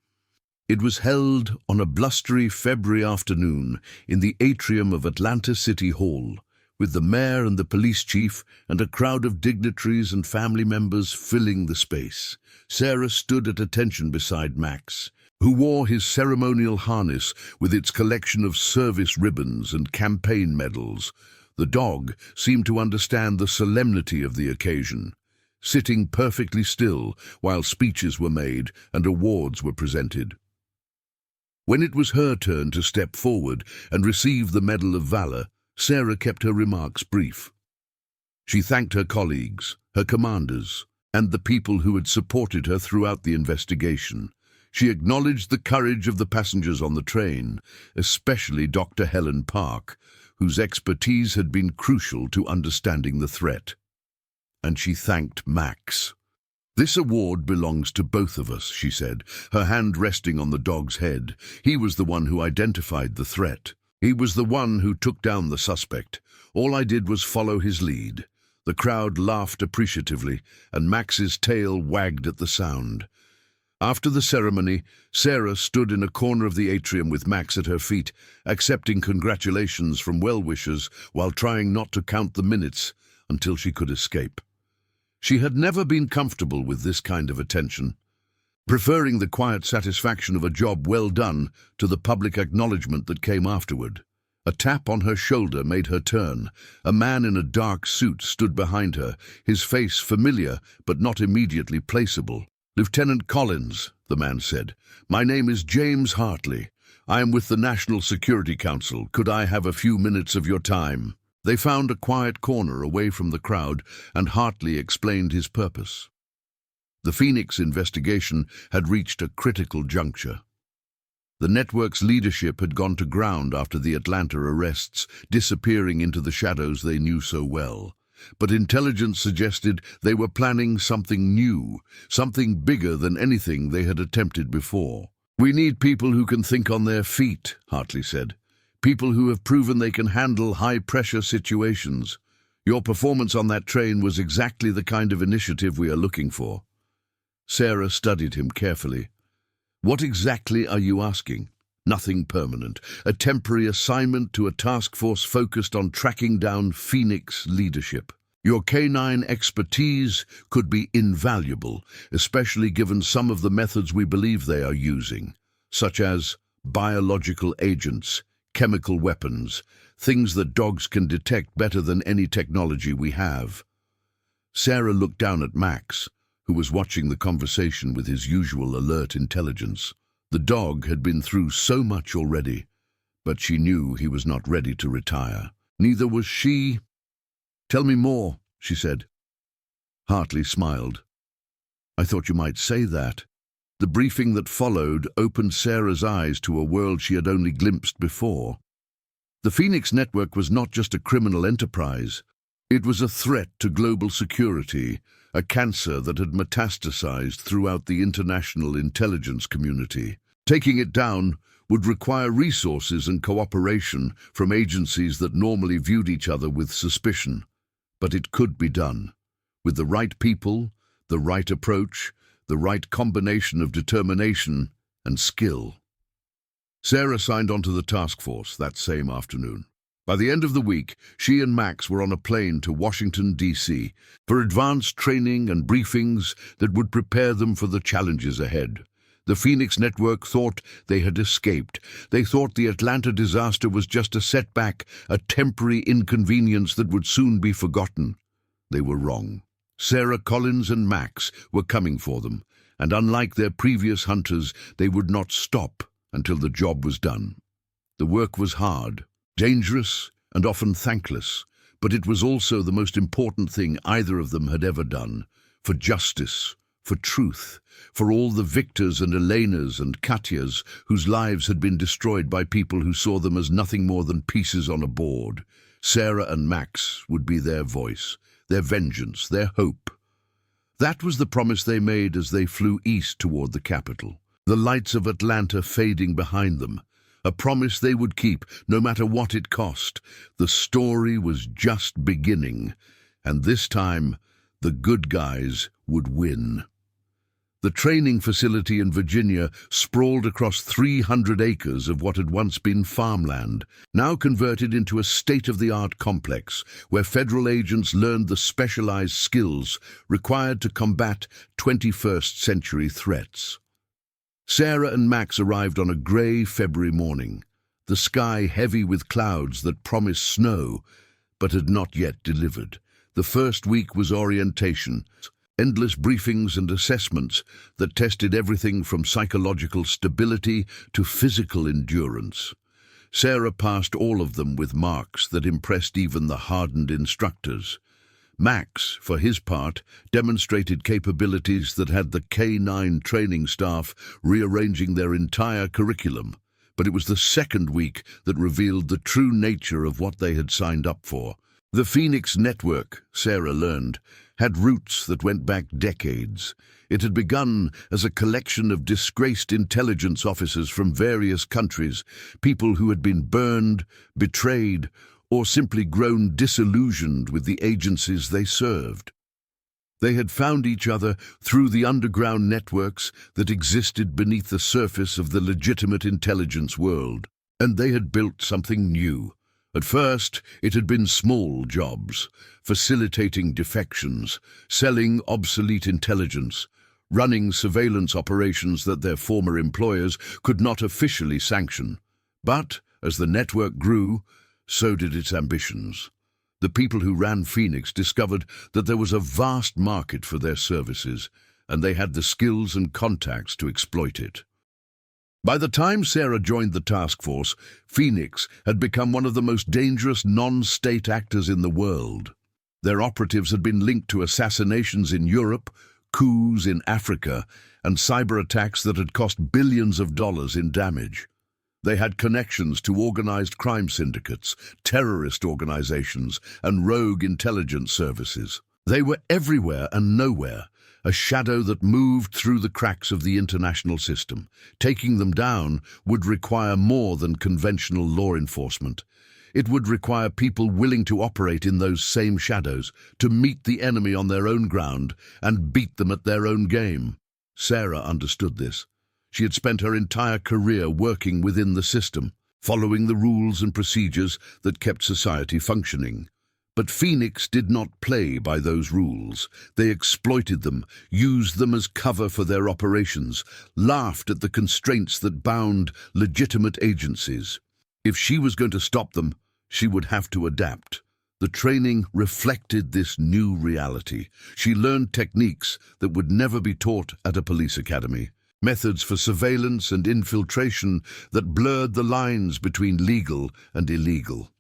It was held on a blustery February afternoon in the atrium of Atlanta City Hall, with the mayor and the police chief and a crowd of dignitaries and family members filling the space. Sarah stood at attention beside Max, who wore his ceremonial harness with its collection of service ribbons and campaign medals. The dog seemed to understand the solemnity of the occasion, sitting perfectly still while speeches were made and awards were presented. When it was her turn to step forward and receive the Medal of Valor, Sarah kept her remarks brief. She thanked her colleagues, her commanders, and the people who had supported her throughout the investigation. She acknowledged the courage of the passengers on the train, especially Dr. Helen Park, whose expertise had been crucial to understanding the threat. And she thanked Max. "This award belongs to both of us," she said, her hand resting on the dog's head. He was the one who identified the threat. He was the one who took down the suspect. All I did was follow his lead. The crowd laughed appreciatively, and Max's tail wagged at the sound. After the ceremony, Sarah stood in a corner of the atrium with Max at her feet, accepting congratulations from well-wishers while trying not to count the minutes until she could escape. She had never been comfortable with this kind of attention. preferring the quiet satisfaction of a job well done to the public acknowledgement that came afterward. A tap on her shoulder made her turn. A man in a dark suit stood behind her, his face familiar but not immediately placeable. "Lieutenant Collins," the man said. "My name is James Hartley. I am with the National Security Council. Could I have a few minutes of your time?" They found a quiet corner away from the crowd, and Hartley explained his purpose. The Phoenix investigation had reached a critical juncture. The network's leadership had gone to ground after the Atlanta arrests, disappearing into the shadows they knew so well. But intelligence suggested they were planning something new, something bigger than anything they had attempted before. "We need people who can think on their feet," Hartley said. "People who have proven they can handle high-pressure situations. Your performance on that train was exactly the kind of initiative we are looking for." Sarah studied him carefully. "What exactly are you asking?" "Nothing permanent. A temporary assignment to a task force focused on tracking down Phoenix leadership. Your K-9 expertise could be invaluable, especially given some of the methods we believe they are using, such as biological agents, chemical weapons, things that dogs can detect better than any technology we have." Sarah looked down at Max, who was watching the conversation with his usual alert intelligence. The dog had been through so much already, but she knew he was not ready to retire. Neither was she. "Tell me more," she said. Hartley smiled. "I thought you might say that." The briefing that followed opened Sarah's eyes to a world she had only glimpsed before. The Phoenix Network was not just a criminal enterprise. It was a threat to global security, a cancer that had metastasized throughout the international intelligence community. Taking it down would require resources and cooperation from agencies that normally viewed each other with suspicion. But it could be done. With the right people, the right approach, the right combination of determination and skill. Sarah signed on to the task force that same afternoon. By the end of the week, she and Max were on a plane to Washington, D.C., for advanced training and briefings that would prepare them for the challenges ahead. The Phoenix Network thought they had escaped. They thought the Atlanta disaster was just a setback, a temporary inconvenience that would soon be forgotten. They were wrong. Sarah, Collins, and Max were coming for them, and unlike their previous hunters, they would not stop until the job was done. The work was hard, dangerous, and often thankless, but it was also the most important thing either of them had ever done, for justice, for truth, for all the Victors and Elenas and Katyas whose lives had been destroyed by people who saw them as nothing more than pieces on a board. Sarah and Max would be their voice, their vengeance, their hope. That was the promise they made as they flew east toward the capital, the lights of Atlanta fading behind them. A promise they would keep, no matter what it cost. The story was just beginning, and this time, the good guys would win. The training facility in Virginia sprawled across 300 acres of what had once been farmland, now converted into a state-of-the-art complex where federal agents learned the specialized skills required to combat 21st-century threats. Sarah and Max arrived on a grey February morning, the sky heavy with clouds that promised snow, but had not yet delivered. The first week was orientation, endless briefings and assessments that tested everything from psychological stability to physical endurance. Sarah passed all of them with marks that impressed even the hardened instructors. Max, for his part, demonstrated capabilities that had the K-9 training staff rearranging their entire curriculum. But it was the second week that revealed the true nature of what they had signed up for. The Phoenix Network, Sarah learned, had roots that went back decades. It had begun as a collection of disgraced intelligence officers from various countries, people who had been burned, betrayed, or simply grown disillusioned with the agencies they served. They had found each other through the underground networks that existed beneath the surface of the legitimate intelligence world, and they had built something new. At first, it had been small jobs, facilitating defections, selling obsolete intelligence, running surveillance operations that their former employers could not officially sanction. But, as the network grew, so did its ambitions. The people who ran Phoenix discovered that there was a vast market for their services, and they had the skills and contacts to exploit it. By the time Sarah joined the task force, Phoenix had become one of the most dangerous non-state actors in the world. Their operatives had been linked to assassinations in Europe, coups in Africa, and cyber attacks that had cost billions of dollars in damage. They had connections to organized crime syndicates, terrorist organizations, and rogue intelligence services. They were everywhere and nowhere, a shadow that moved through the cracks of the international system. Taking them down would require more than conventional law enforcement. It would require people willing to operate in those same shadows, to meet the enemy on their own ground and beat them at their own game. Sarah understood this. She had spent her entire career working within the system, following the rules and procedures that kept society functioning. But Phoenix did not play by those rules. They exploited them, used them as cover for their operations, laughed at the constraints that bound legitimate agencies. If she was going to stop them, she would have to adapt. The training reflected this new reality. She learned techniques that would never be taught at a police academy. Methods for surveillance and infiltration that blurred the lines between legal and illegal.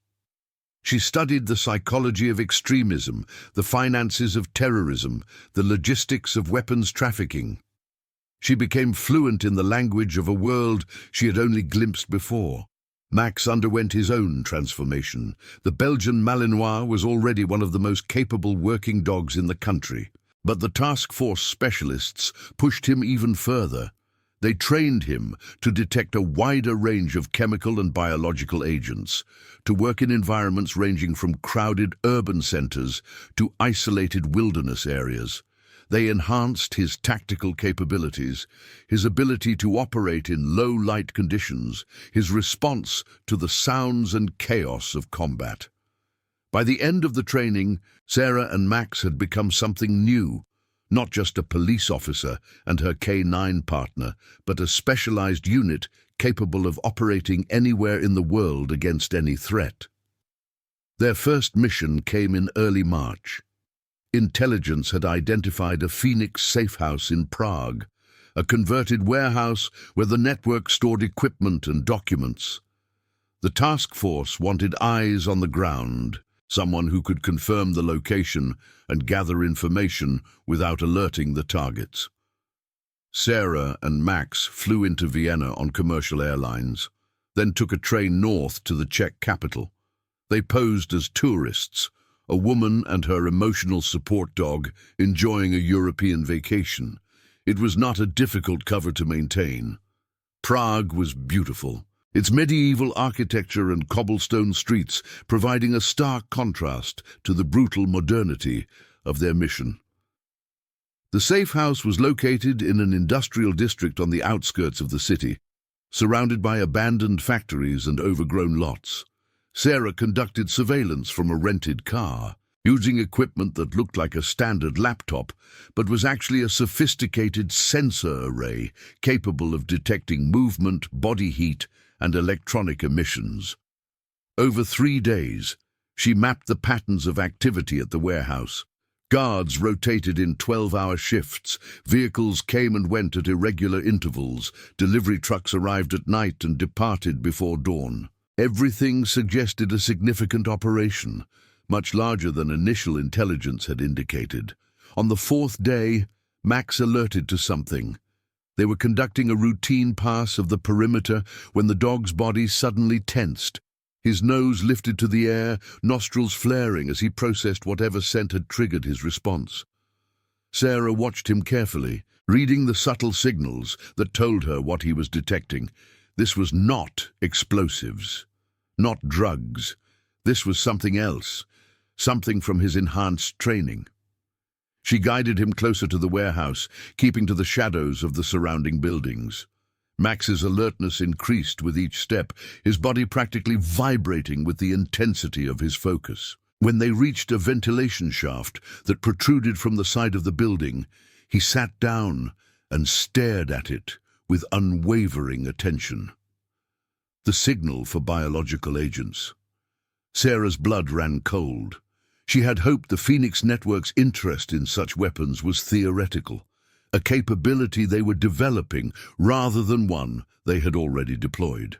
She studied the psychology of extremism, the finances of terrorism, the logistics of weapons trafficking. She became fluent in the language of a world she had only glimpsed before. Max underwent his own transformation. The Belgian Malinois was already one of the most capable working dogs in the country. But the task force specialists pushed him even further. They trained him to detect a wider range of chemical and biological agents, to work in environments ranging from crowded urban centers to isolated wilderness areas. They enhanced his tactical capabilities, his ability to operate in low-light conditions, his response to the sounds and chaos of combat. By the end of the training, Sarah and Max had become something new, not just a police officer and her K-9 partner, but a specialized unit capable of operating anywhere in the world against any threat. Their first mission came in early March. Intelligence had identified a Phoenix safe house in Prague, a converted warehouse where the network stored equipment and documents. The task force wanted eyes on the ground, someone who could confirm the location and gather information without alerting the targets. Sarah and Max flew into Vienna on commercial airlines, then took a train north to the Czech capital. They posed as tourists, a woman and her emotional support dog enjoying a European vacation. It was not a difficult cover to maintain. Prague was beautiful, its medieval architecture and cobblestone streets providing a stark contrast to the brutal modernity of their mission. The safe house was located in an industrial district on the outskirts of the city, surrounded by abandoned factories and overgrown lots. Sarah conducted surveillance from a rented car, using equipment that looked like a standard laptop, but was actually a sophisticated sensor array capable of detecting movement, body heat, and electronic emissions. Over 3 days, she mapped the patterns of activity at the warehouse. Guards rotated in 12-hour shifts, vehicles came and went at irregular intervals, delivery trucks arrived at night and departed before dawn. Everything suggested a significant operation, much larger than initial intelligence had indicated. On the 4th day, Max alerted to something. They were conducting a routine pass of the perimeter when the dog's body suddenly tensed. His nose lifted to the air, nostrils flaring as he processed whatever scent had triggered his response. Sarah watched him carefully, reading the subtle signals that told her what he was detecting. This was not explosives, not drugs. This was something else, something from his enhanced training. She guided him closer to the warehouse, keeping to the shadows of the surrounding buildings. Max's alertness increased with each step, his body practically vibrating with the intensity of his focus. When they reached a ventilation shaft that protruded from the side of the building, He sat down and stared at it with unwavering attention. The signal for biological agents. Sarah's blood ran cold. She had hoped the Phoenix Network's interest in such weapons was theoretical, a capability they were developing rather than one they had already deployed.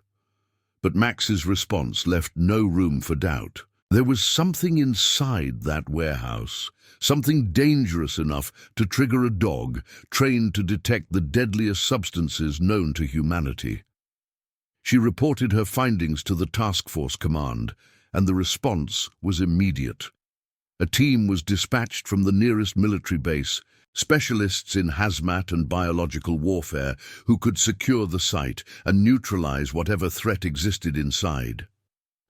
But Max's response left no room for doubt. There was something inside that warehouse, something dangerous enough to trigger a dog trained to detect the deadliest substances known to humanity. She reported her findings to the task force command, and the response was immediate. A team was dispatched from the nearest military base, specialists in hazmat and biological warfare who could secure the site and neutralize whatever threat existed inside.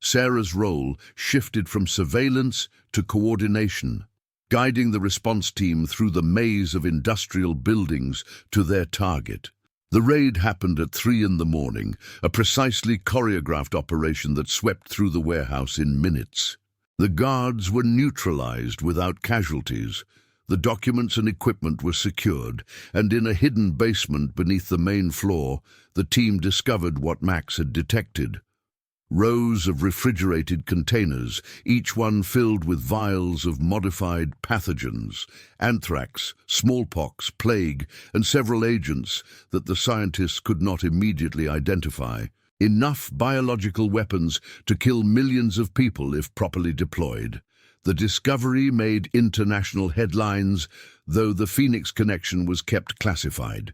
Sarah's role shifted from surveillance to coordination, guiding the response team through the maze of industrial buildings to their target. The raid happened at 3 in the morning, a precisely choreographed operation that swept through the warehouse in minutes. The guards were neutralized without casualties. The documents and equipment were secured, and in a hidden basement beneath the main floor, the team discovered what Max had detected. Rows of refrigerated containers, each one filled with vials of modified pathogens, anthrax, smallpox, plague, and several agents that the scientists could not immediately identify. Enough biological weapons to kill millions of people if properly deployed. The discovery made international headlines, though the Phoenix connection was kept classified.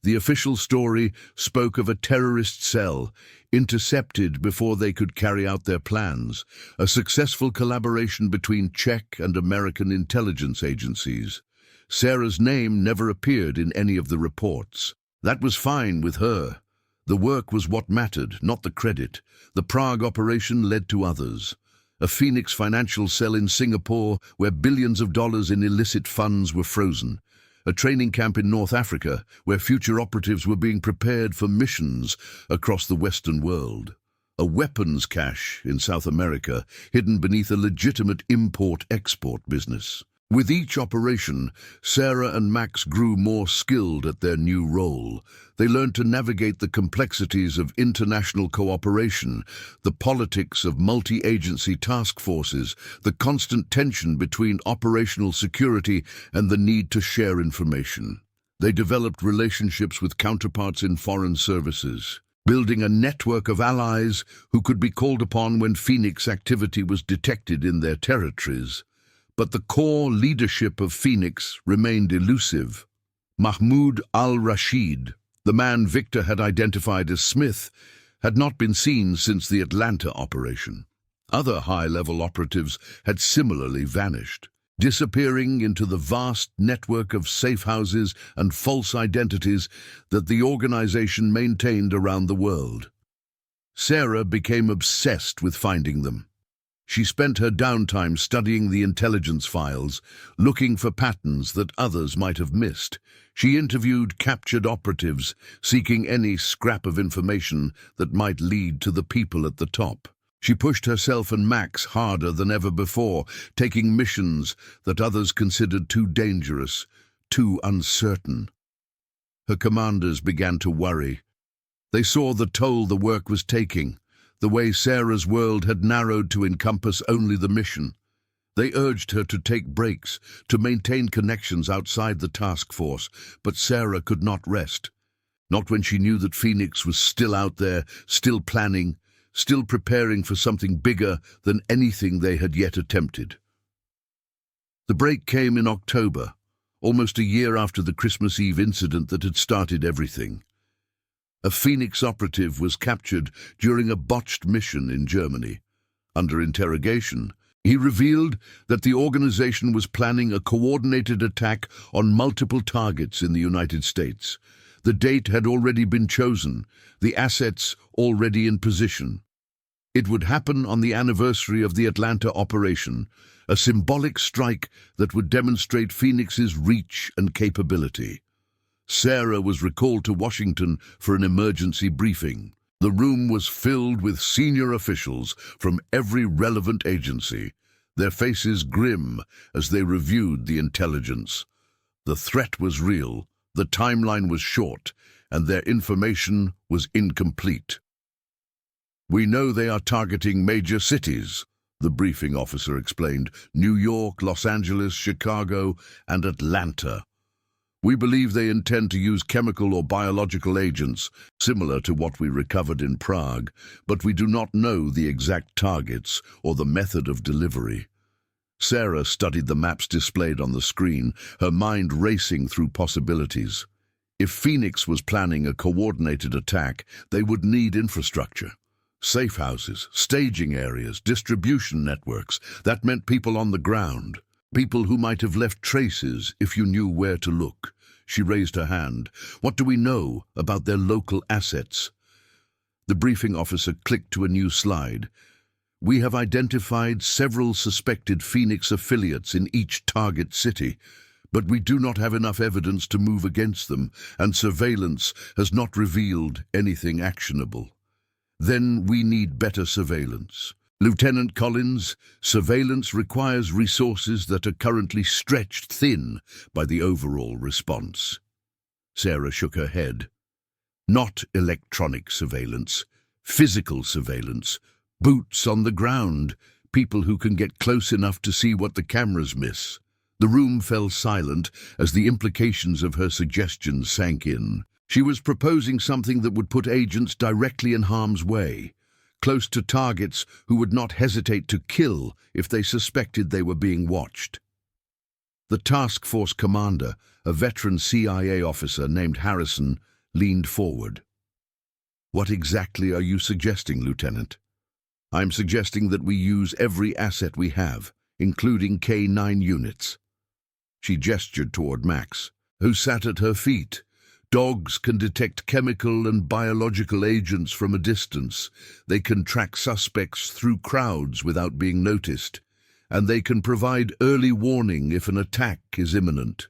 The official story spoke of a terrorist cell, intercepted before they could carry out their plans, a successful collaboration between Czech and American intelligence agencies. Sarah's name never appeared in any of the reports. That was fine with her. The work was what mattered, not the credit. The Prague operation led to others. A Phoenix financial cell in Singapore where billions of dollars in illicit funds were frozen. A training camp in North Africa where future operatives were being prepared for missions across the Western world. A weapons cache in South America hidden beneath a legitimate import-export business. With each operation, Sarah and Max grew more skilled at their new role. They learned to navigate the complexities of international cooperation, the politics of multi-agency task forces, the constant tension between operational security and the need to share information. They developed relationships with counterparts in foreign services, building a network of allies who could be called upon when Phoenix activity was detected in their territories. But the core leadership of Phoenix remained elusive. Mahmoud al-Rashid, the man Victor had identified as Smith, had not been seen since the Atlanta operation. Other high-level operatives had similarly vanished, disappearing into the vast network of safe houses and false identities that the organization maintained around the world. Sarah became obsessed with finding them. She spent her downtime studying the intelligence files, looking for patterns that others might have missed. She interviewed captured operatives, seeking any scrap of information that might lead to the people at the top. She pushed herself and Max harder than ever before, taking missions that others considered too dangerous, too uncertain. Her commanders began to worry. They saw the toll the work was taking. The way Sarah's world had narrowed to encompass only the mission. They urged her to take breaks, to maintain connections outside the task force, but Sarah could not rest. Not when she knew that Phoenix was still out there, still planning, still preparing for something bigger than anything they had yet attempted. The break came in October, almost a year after the Christmas Eve incident that had started everything. A Phoenix operative was captured during a botched mission in Germany. Under interrogation, he revealed that the organization was planning a coordinated attack on multiple targets in the United States. The date had already been chosen, the assets already in position. It would happen on the anniversary of the Atlanta operation, a symbolic strike that would demonstrate Phoenix's reach and capability. Sarah was recalled to Washington for an emergency briefing. The room was filled with senior officials from every relevant agency, their faces grim as they reviewed the intelligence. The threat was real, the timeline was short, and their information was incomplete. "We know they are targeting major cities," the briefing officer explained. "New York, Los Angeles, Chicago, and Atlanta. We believe they intend to use chemical or biological agents, similar to what we recovered in Prague, but we do not know the exact targets or the method of delivery." Sarah studied the maps displayed on the screen, her mind racing through possibilities. If Phoenix was planning a coordinated attack, they would need infrastructure. Safe houses, staging areas, distribution networks. That meant people on the ground. People who might have left traces if you knew where to look. She raised her hand. "What do we know about their local assets?" The briefing officer clicked to a new slide. "We have identified several suspected Phoenix affiliates in each target city, but we do not have enough evidence to move against them, and surveillance has not revealed anything actionable." "Then we need better surveillance. Lieutenant Collins, surveillance requires resources that are currently stretched thin by the overall response." Sarah shook her head. "Not electronic surveillance, physical surveillance, boots on the ground, people who can get close enough to see what the cameras miss." The room fell silent as the implications of her suggestions sank in. She was proposing something that would put agents directly in harm's way, close to targets who would not hesitate to kill if they suspected they were being watched. The task force commander, a veteran CIA officer named Harrison, leaned forward. "What exactly are you suggesting, Lieutenant?" "I'm suggesting that we use every asset we have, including K-9 units." She gestured toward Max, who sat at her feet. "Dogs can detect chemical and biological agents from a distance. They can track suspects through crowds without being noticed. And they can provide early warning if an attack is imminent.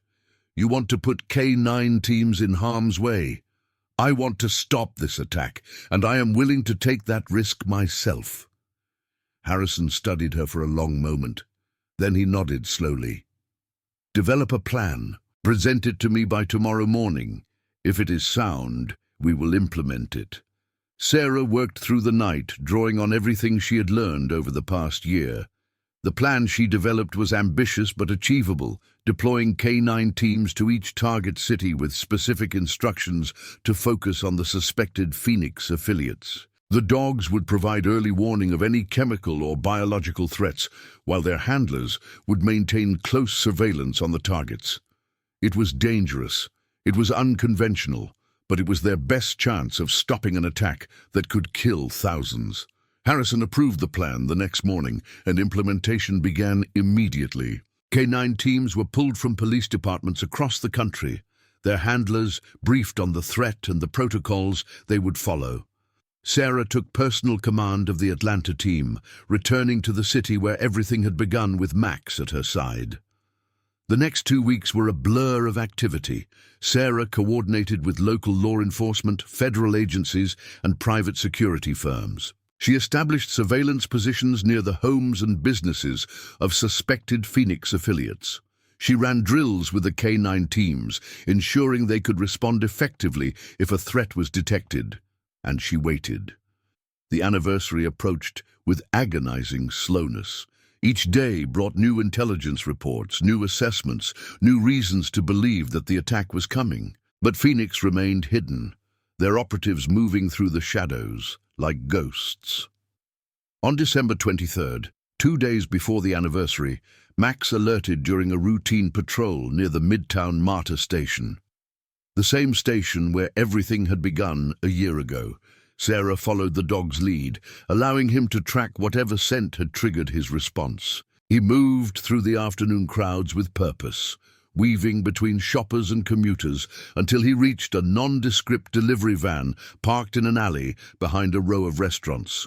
You want to put K-9 teams in harm's way. I want to stop this attack, and I am willing to take that risk myself." Harrison studied her for a long moment. Then he nodded slowly. "Develop a plan. Present it to me by tomorrow morning. If it is sound, we will implement it." Sarah worked through the night, drawing on everything she had learned over the past year. The plan she developed was ambitious but achievable, deploying K-9 teams to each target city with specific instructions to focus on the suspected Phoenix affiliates. The dogs would provide early warning of any chemical or biological threats, while their handlers would maintain close surveillance on the targets. It was dangerous. It was unconventional, but it was their best chance of stopping an attack that could kill thousands. Harrison approved the plan the next morning, and implementation began immediately. K-9 teams were pulled from police departments across the country, their handlers briefed on the threat and the protocols they would follow. Sarah took personal command of the Atlanta team, returning to the city where everything had begun with Max at her side. The next 2 weeks were a blur of activity. Sarah coordinated with local law enforcement, federal agencies, and private security firms. She established surveillance positions near the homes and businesses of suspected Phoenix affiliates. She ran drills with the K-9 teams, ensuring they could respond effectively if a threat was detected. And she waited. The anniversary approached with agonizing slowness. Each day brought new intelligence reports, new assessments, new reasons to believe that the attack was coming. But Phoenix remained hidden, their operatives moving through the shadows like ghosts. On December 23rd, 2 days before the anniversary, Max alerted during a routine patrol near the Midtown MARTA station. The same station where everything had begun a year ago. Sarah followed the dog's lead, allowing him to track whatever scent had triggered his response. He moved through the afternoon crowds with purpose, weaving between shoppers and commuters until he reached a nondescript delivery van parked in an alley behind a row of restaurants.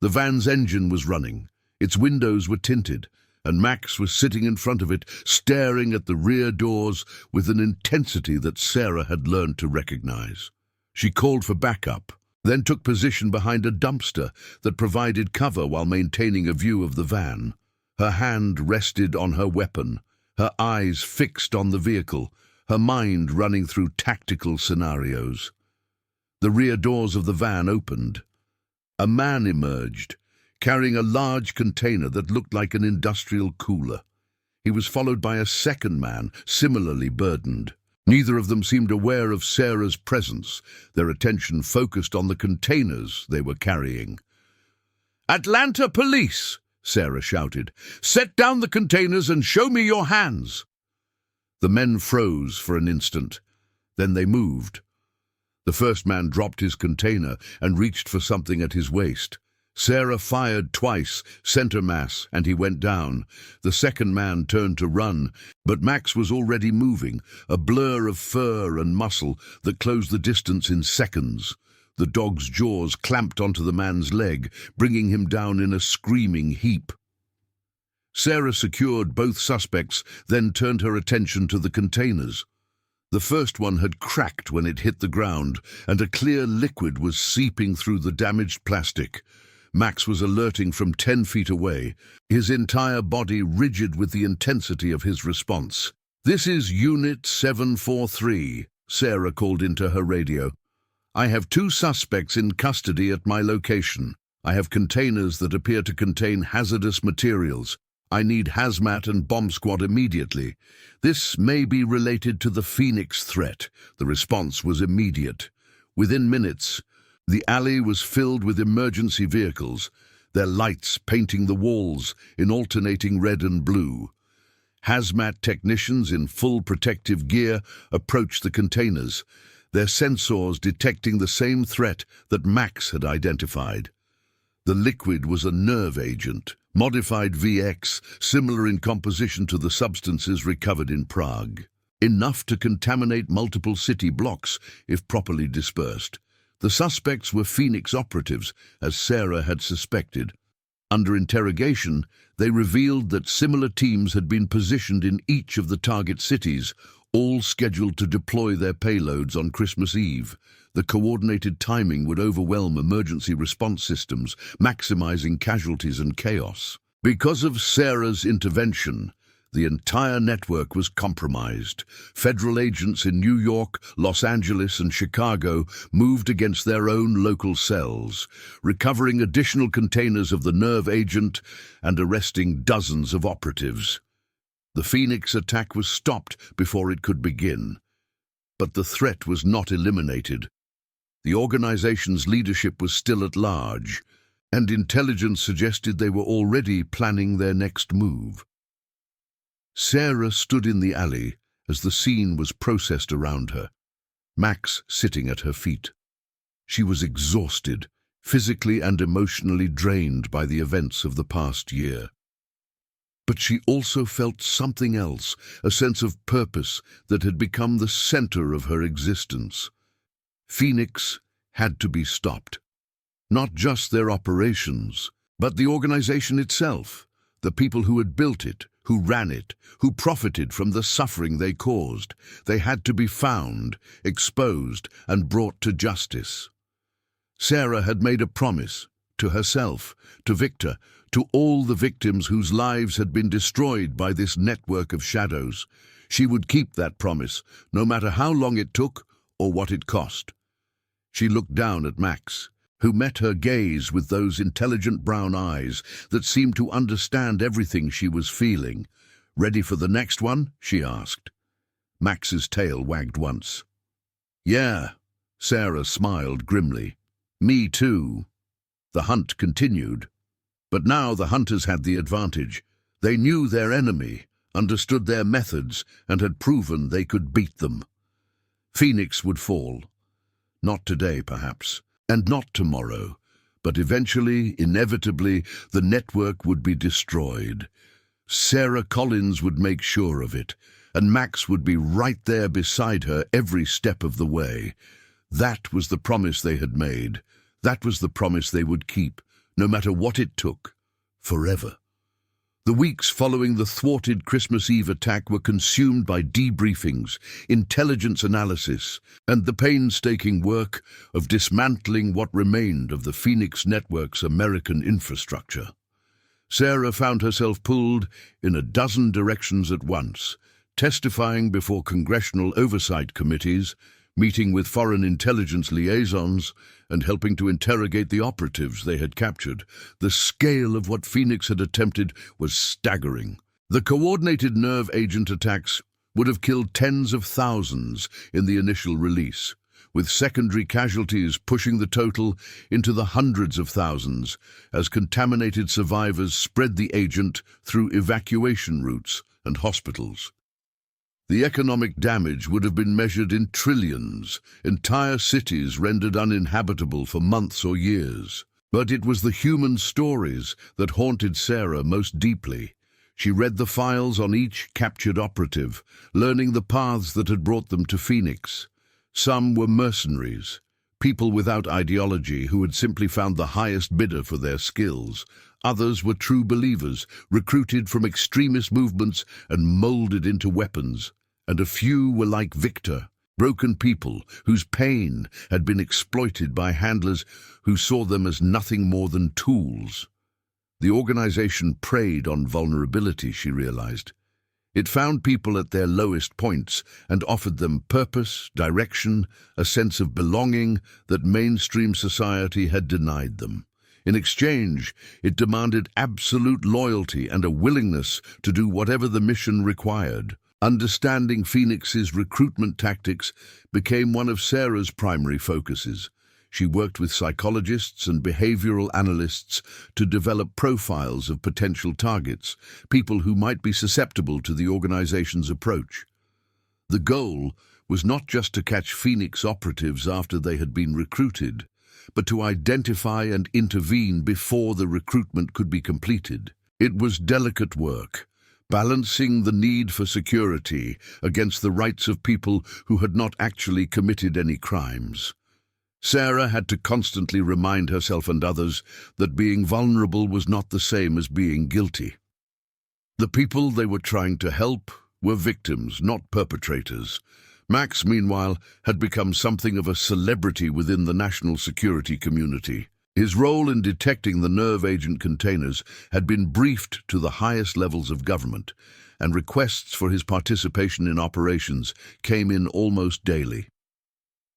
The van's engine was running, its windows were tinted, and Max was sitting in front of it, staring at the rear doors with an intensity that Sarah had learned to recognize. She called for backup, then took position behind a dumpster that provided cover while maintaining a view of the van. Her hand rested on her weapon, her eyes fixed on the vehicle, her mind running through tactical scenarios. The rear doors of the van opened. A man emerged, carrying a large container that looked like an industrial cooler. He was followed by a second man, similarly burdened. Neither of them seemed aware of Sarah's presence, their attention focused on the containers they were carrying. "Atlanta Police!" Sarah shouted. "Set down the containers and show me your hands!" The men froze for an instant. Then they moved. The first man dropped his container and reached for something at his waist. Sarah fired twice, center mass, and he went down. The second man turned to run, but Max was already moving, a blur of fur and muscle that closed the distance in seconds. The dog's jaws clamped onto the man's leg, bringing him down in a screaming heap. Sarah secured both suspects, then turned her attention to the containers. The first one had cracked when it hit the ground, and a clear liquid was seeping through the damaged plastic. Max was alerting from 10 feet away, his entire body rigid with the intensity of his response. "This is Unit 743, Sarah called into her radio. "I have 2 suspects in custody at my location. I have containers that appear to contain hazardous materials. I need hazmat and bomb squad immediately. This may be related to the Phoenix threat." The response was immediate. Within minutes, the alley was filled with emergency vehicles, their lights painting the walls in alternating red and blue. Hazmat technicians in full protective gear approached the containers, their sensors detecting the same threat that Max had identified. The liquid was a nerve agent, modified VX, similar in composition to the substances recovered in Prague. Enough to contaminate multiple city blocks if properly dispersed. The suspects were Phoenix operatives, as Sarah had suspected. Under interrogation, they revealed that similar teams had been positioned in each of the target cities, all scheduled to deploy their payloads on Christmas Eve. The coordinated timing would overwhelm emergency response systems, maximizing casualties and chaos. Because of Sarah's intervention, the entire network was compromised. Federal agents in New York, Los Angeles, and Chicago moved against their own local cells, recovering additional containers of the nerve agent and arresting dozens of operatives. The Phoenix attack was stopped before it could begin. But the threat was not eliminated. The organization's leadership was still at large, and intelligence suggested they were already planning their next move. Sarah stood in the alley as the scene was processed around her, Max sitting at her feet. She was exhausted, physically and emotionally drained by the events of the past year. But she also felt something else, a sense of purpose that had become the center of her existence. Phoenix had to be stopped. Not just their operations, but the organization itself, the people who had built it, who ran it, who profited from the suffering they caused. They had to be found, exposed, and brought to justice. Sarah had made a promise, to herself, to Victor, to all the victims whose lives had been destroyed by this network of shadows. She would keep that promise, no matter how long it took or what it cost. She looked down at Max, who met her gaze with those intelligent brown eyes that seemed to understand everything she was feeling. "Ready for the next one?" she asked. Max's tail wagged once. "Yeah," Sarah smiled grimly. "Me too." The hunt continued. But now the hunters had the advantage. They knew their enemy, understood their methods, and had proven they could beat them. Phoenix would fall. Not today, perhaps, and not tomorrow, but eventually, inevitably, the network would be destroyed. Sarah Collins would make sure of it, and Max would be right there beside her every step of the way. That was the promise they had made. That was the promise they would keep, no matter what it took, forever. The weeks following the thwarted Christmas Eve attack were consumed by debriefings, intelligence analysis, and the painstaking work of dismantling what remained of the Phoenix Network's American infrastructure. Sarah found herself pulled in a dozen directions at once, testifying before congressional oversight committees, meeting with foreign intelligence liaisons, and helping to interrogate the operatives they had captured. The scale of what Phoenix had attempted was staggering. The coordinated nerve agent attacks would have killed tens of thousands in the initial release, with secondary casualties pushing the total into the hundreds of thousands as contaminated survivors spread the agent through evacuation routes and hospitals. The economic damage would have been measured in trillions, entire cities rendered uninhabitable for months or years. But it was the human stories that haunted Sarah most deeply. She read the files on each captured operative, learning the paths that had brought them to Phoenix. Some were mercenaries, people without ideology who had simply found the highest bidder for their skills. Others were true believers, recruited from extremist movements and molded into weapons. And a few were like Victor, broken people whose pain had been exploited by handlers who saw them as nothing more than tools. The organization preyed on vulnerability, she realized. It found people at their lowest points and offered them purpose, direction, a sense of belonging that mainstream society had denied them. In exchange, it demanded absolute loyalty and a willingness to do whatever the mission required. Understanding Phoenix's recruitment tactics became one of Sarah's primary focuses. She worked with psychologists and behavioral analysts to develop profiles of potential targets, people who might be susceptible to the organization's approach. The goal was not just to catch Phoenix operatives after they had been recruited, but to identify and intervene before the recruitment could be completed. It was delicate work, balancing the need for security against the rights of people who had not actually committed any crimes. Sarah had to constantly remind herself and others that being vulnerable was not the same as being guilty. The people they were trying to help were victims, not perpetrators. Max, meanwhile, had become something of a celebrity within the national security community. His role in detecting the nerve agent containers had been briefed to the highest levels of government, and requests for his participation in operations came in almost daily.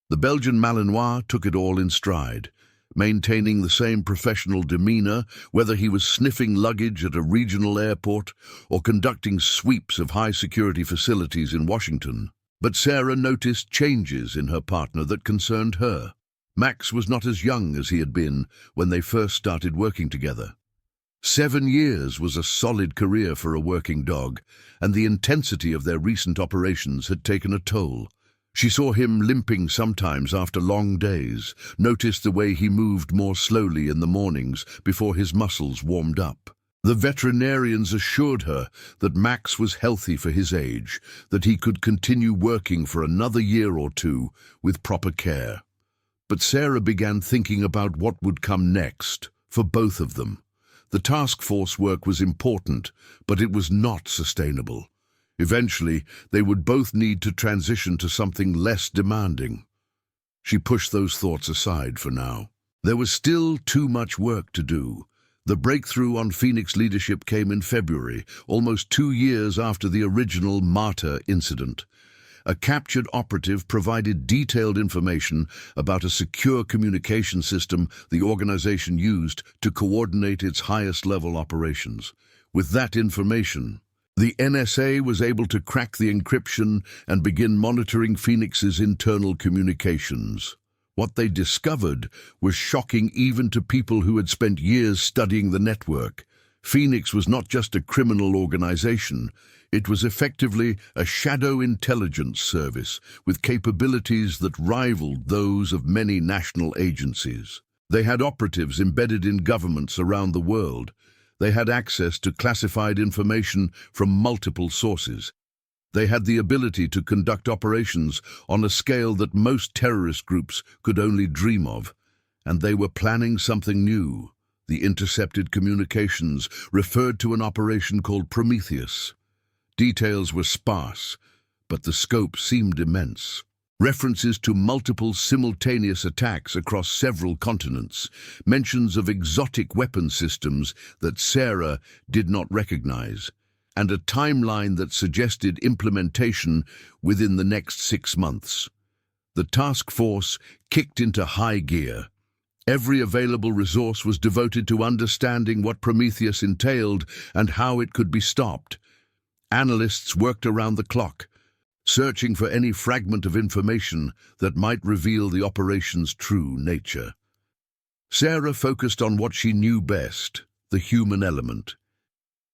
The Belgian Malinois took it all in stride, maintaining the same professional demeanor whether he was sniffing luggage at a regional airport or conducting sweeps of high-security facilities in Washington. But Sarah noticed changes in her partner that concerned her. Max was not as young as he had been when they first started working together. 7 years was a solid career for a working dog, and the intensity of their recent operations had taken a toll. She saw him limping sometimes after long days, noticed the way he moved more slowly in the mornings before his muscles warmed up. The veterinarians assured her that Max was healthy for his age, that he could continue working for another year or two with proper care. But Sarah began thinking about what would come next for both of them. The task force work was important, but it was not sustainable. Eventually, they would both need to transition to something less demanding. She pushed those thoughts aside for now. There was still too much work to do. The breakthrough on Phoenix leadership came in February, almost 2 years after the original MARTA incident. A captured operative provided detailed information about a secure communication system the organization used to coordinate its highest-level operations. With that information, the NSA was able to crack the encryption and begin monitoring Phoenix's internal communications. What they discovered was shocking even to people who had spent years studying the network. Phoenix was not just a criminal organization. It was effectively a shadow intelligence service with capabilities that rivaled those of many national agencies. They had operatives embedded in governments around the world. They had access to classified information from multiple sources. They had the ability to conduct operations on a scale that most terrorist groups could only dream of. And they were planning something new. The intercepted communications referred to an operation called Prometheus. Details were sparse, but the scope seemed immense. References to multiple simultaneous attacks across several continents, mentions of exotic weapon systems that Sarah did not recognize, and a timeline that suggested implementation within the next 6 months. The task force kicked into high gear. Every available resource was devoted to understanding what Prometheus entailed and how it could be stopped. Analysts worked around the clock, searching for any fragment of information that might reveal the operation's true nature. Sarah focused on what she knew best, the human element.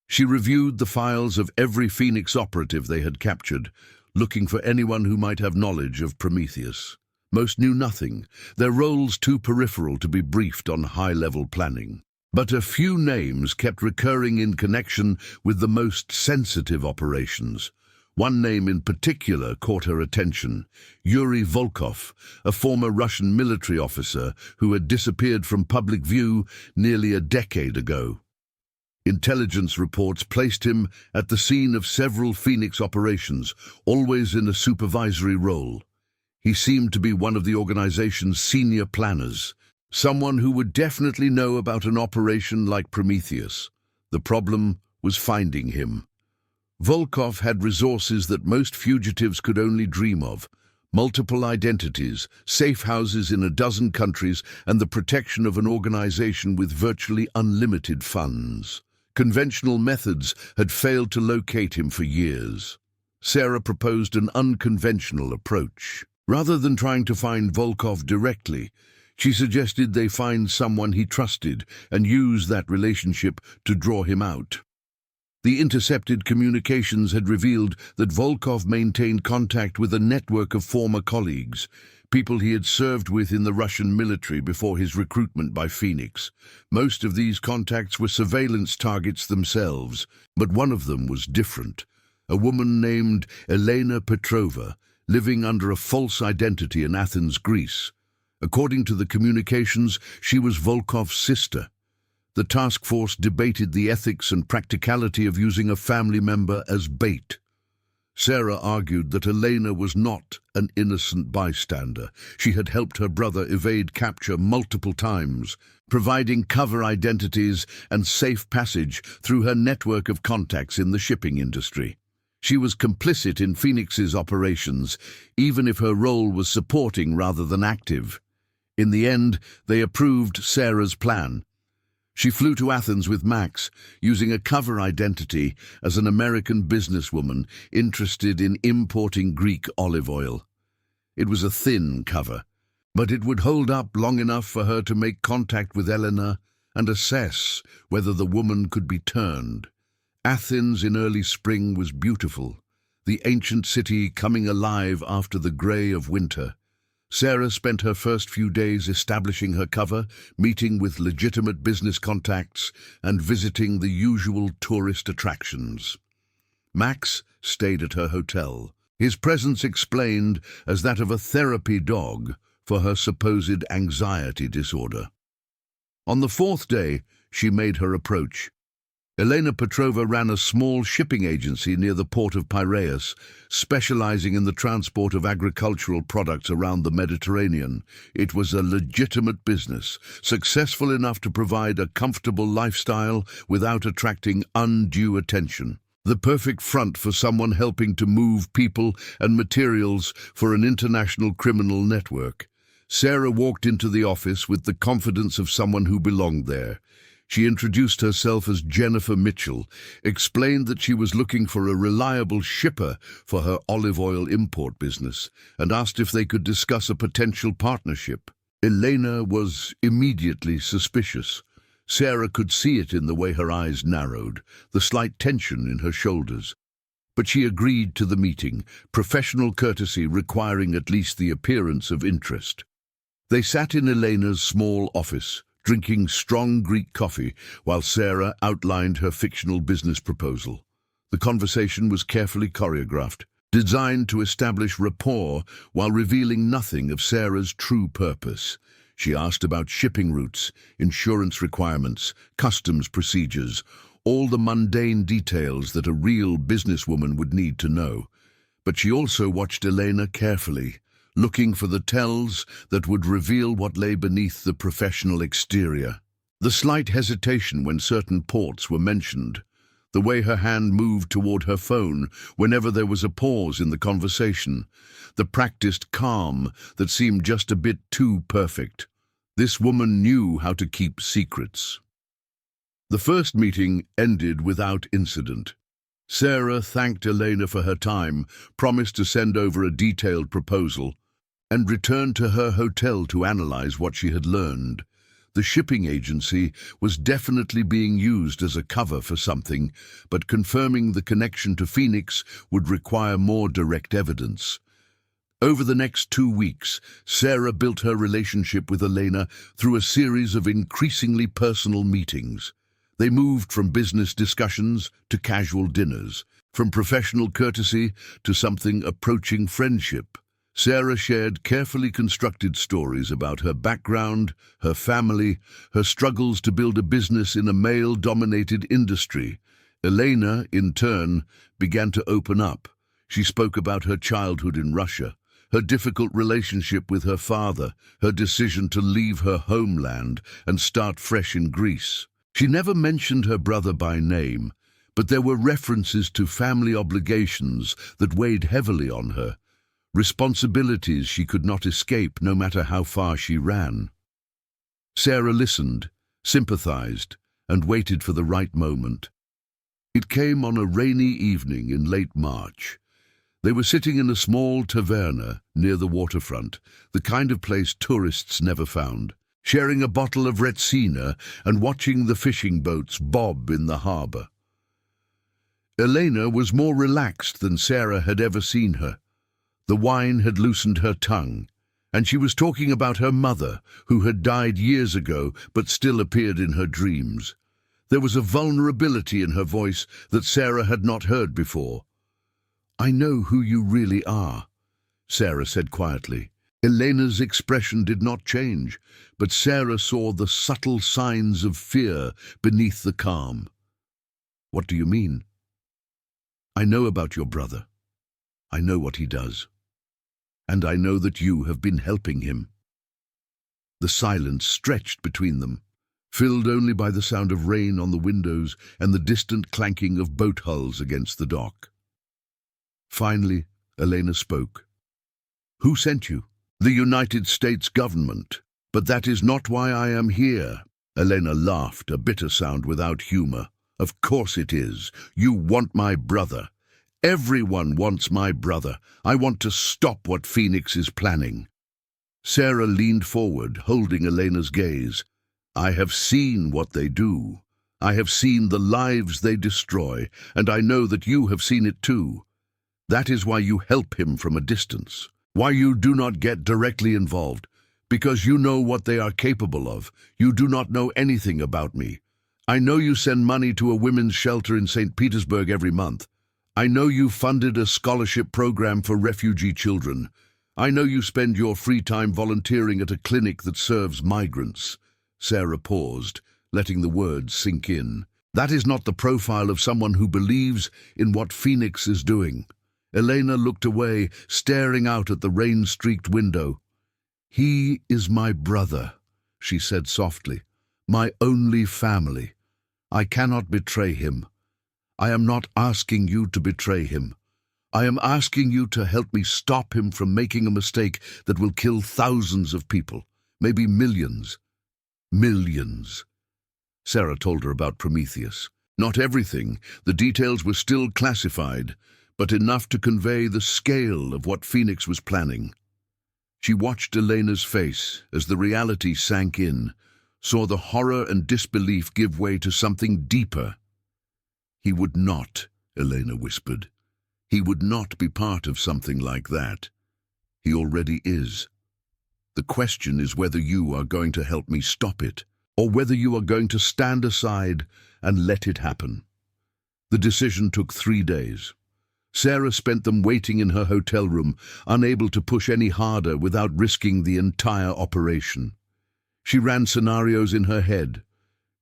She reviewed the files of every Phoenix operative they had captured, looking for anyone who might have knowledge of Prometheus. Most knew nothing, their roles too peripheral to be briefed on high-level planning. But a few names kept recurring in connection with the most sensitive operations. One name in particular caught her attention: Yuri Volkov, a former Russian military officer who had disappeared from public view nearly a decade ago. Intelligence reports placed him at the scene of several Phoenix operations, always in a supervisory role. He seemed to be one of the organization's senior planners, someone who would definitely know about an operation like Prometheus. The problem was finding him. Volkov had resources that most fugitives could only dream of: multiple identities, safe houses in a dozen countries, and the protection of an organization with virtually unlimited funds. Conventional methods had failed to locate him for years. Sarah proposed an unconventional approach. Rather than trying to find Volkov directly, she suggested they find someone he trusted and use that relationship to draw him out. The intercepted communications had revealed that Volkov maintained contact with a network of former colleagues, people he had served with in the Russian military before his recruitment by Phoenix. Most of these contacts were surveillance targets themselves, but one of them was different. A woman named Elena Petrova, living under a false identity in Athens, Greece. According to the communications, she was Volkov's sister. The task force debated the ethics and practicality of using a family member as bait. Sarah argued that Elena was not an innocent bystander. She had helped her brother evade capture multiple times, providing cover identities and safe passage through her network of contacts in the shipping industry. She was complicit in Phoenix's operations, even if her role was supporting rather than active. In the end, they approved Sarah's plan. She flew to Athens with Max, using a cover identity as an American businesswoman interested in importing Greek olive oil. It was a thin cover, but it would hold up long enough for her to make contact with Elena and assess whether the woman could be turned. Athens in early spring was beautiful, the ancient city coming alive after the grey of winter. Sarah spent her first few days establishing her cover, meeting with legitimate business contacts, and visiting the usual tourist attractions. Max stayed at her hotel, his presence explained as that of a therapy dog for her supposed anxiety disorder. On the 4th day, she made her approach. Elena Petrova ran a small shipping agency near the port of Piraeus, specializing in the transport of agricultural products around the Mediterranean. It was a legitimate business, successful enough to provide a comfortable lifestyle without attracting undue attention. The perfect front for someone helping to move people and materials for an international criminal network. Sarah walked into the office with the confidence of someone who belonged there. She introduced herself as Jennifer Mitchell, explained that she was looking for a reliable shipper for her olive oil import business, and asked if they could discuss a potential partnership. Elena was immediately suspicious. Sarah could see it in the way her eyes narrowed, the slight tension in her shoulders. But she agreed to the meeting, professional courtesy requiring at least the appearance of interest. They sat in Elena's small office, drinking strong Greek coffee, while Sarah outlined her fictional business proposal. The conversation was carefully choreographed, designed to establish rapport while revealing nothing of Sarah's true purpose. She asked about shipping routes, insurance requirements, customs procedures, all the mundane details that a real businesswoman would need to know. But she also watched Elena carefully, looking for the tells that would reveal what lay beneath the professional exterior. The slight hesitation when certain ports were mentioned, the way her hand moved toward her phone whenever there was a pause in the conversation, the practiced calm that seemed just a bit too perfect. This woman knew how to keep secrets. The first meeting ended without incident. Sarah thanked Elena for her time, promised to send over a detailed proposal, and returned to her hotel to analyze what she had learned. The shipping agency was definitely being used as a cover for something, but confirming the connection to Phoenix would require more direct evidence. Over the next 2 weeks, Sarah built her relationship with Elena through a series of increasingly personal meetings. They moved from business discussions to casual dinners, from professional courtesy to something approaching friendship. Sarah shared carefully constructed stories about her background, her family, her struggles to build a business in a male-dominated industry. Elena, in turn, began to open up. She spoke about her childhood in Russia, her difficult relationship with her father, her decision to leave her homeland and start fresh in Greece. She never mentioned her brother by name, but there were references to family obligations that weighed heavily on her, responsibilities she could not escape no matter how far she ran. Sarah listened, sympathized, and waited for the right moment. It came on a rainy evening in late March. They were sitting in a small taverna near the waterfront, the kind of place tourists never found, sharing a bottle of Retsina and watching the fishing boats bob in the harbor. Elena was more relaxed than Sarah had ever seen her. The wine had loosened her tongue, and she was talking about her mother, who had died years ago but still appeared in her dreams. There was a vulnerability in her voice that Sarah had not heard before. "I know who you really are," Sarah said quietly. Elena's expression did not change, but Sarah saw the subtle signs of fear beneath the calm. "What do you mean?" "I know about your brother. I know what he does. And I know that you have been helping him." The silence stretched between them, filled only by the sound of rain on the windows and the distant clanking of boat hulls against the dock. Finally, Elena spoke. "Who sent you?" "The United States government. But that is not why I am here." Elena laughed, a bitter sound without humor. "Of course it is. You want my brother. Everyone wants my brother. I want to stop what Phoenix is planning." Sarah leaned forward, holding Elena's gaze. "I have seen what they do. I have seen the lives they destroy, and I know that you have seen it too. That is why you help him from a distance. Why you do not get directly involved, because you know what they are capable of. You do not know anything about me. I know you send money to a women's shelter in St. Petersburg every month. I know you funded a scholarship program for refugee children. I know you spend your free time volunteering at a clinic that serves migrants." Sarah paused, letting the words sink in. "That is not the profile of someone who believes in what Phoenix is doing." Elena looked away, staring out at the rain-streaked window. "He is my brother," she said softly. "My only family. I cannot betray him. I am not asking you to betray him. I am asking you to help me stop him from making a mistake that will kill thousands of people, maybe millions. Millions." Sarah told her about Prometheus. Not everything, the details were still classified, but enough to convey the scale of what Phoenix was planning. She watched Elena's face as the reality sank in, saw the horror and disbelief give way to something deeper. "He would not," Elena whispered. "He would not be part of something like that. He already is. The question is whether you are going to help me stop it, or whether you are going to stand aside and let it happen." The decision took 3 days. Sarah spent them waiting in her hotel room, unable to push any harder without risking the entire operation. She ran scenarios in her head,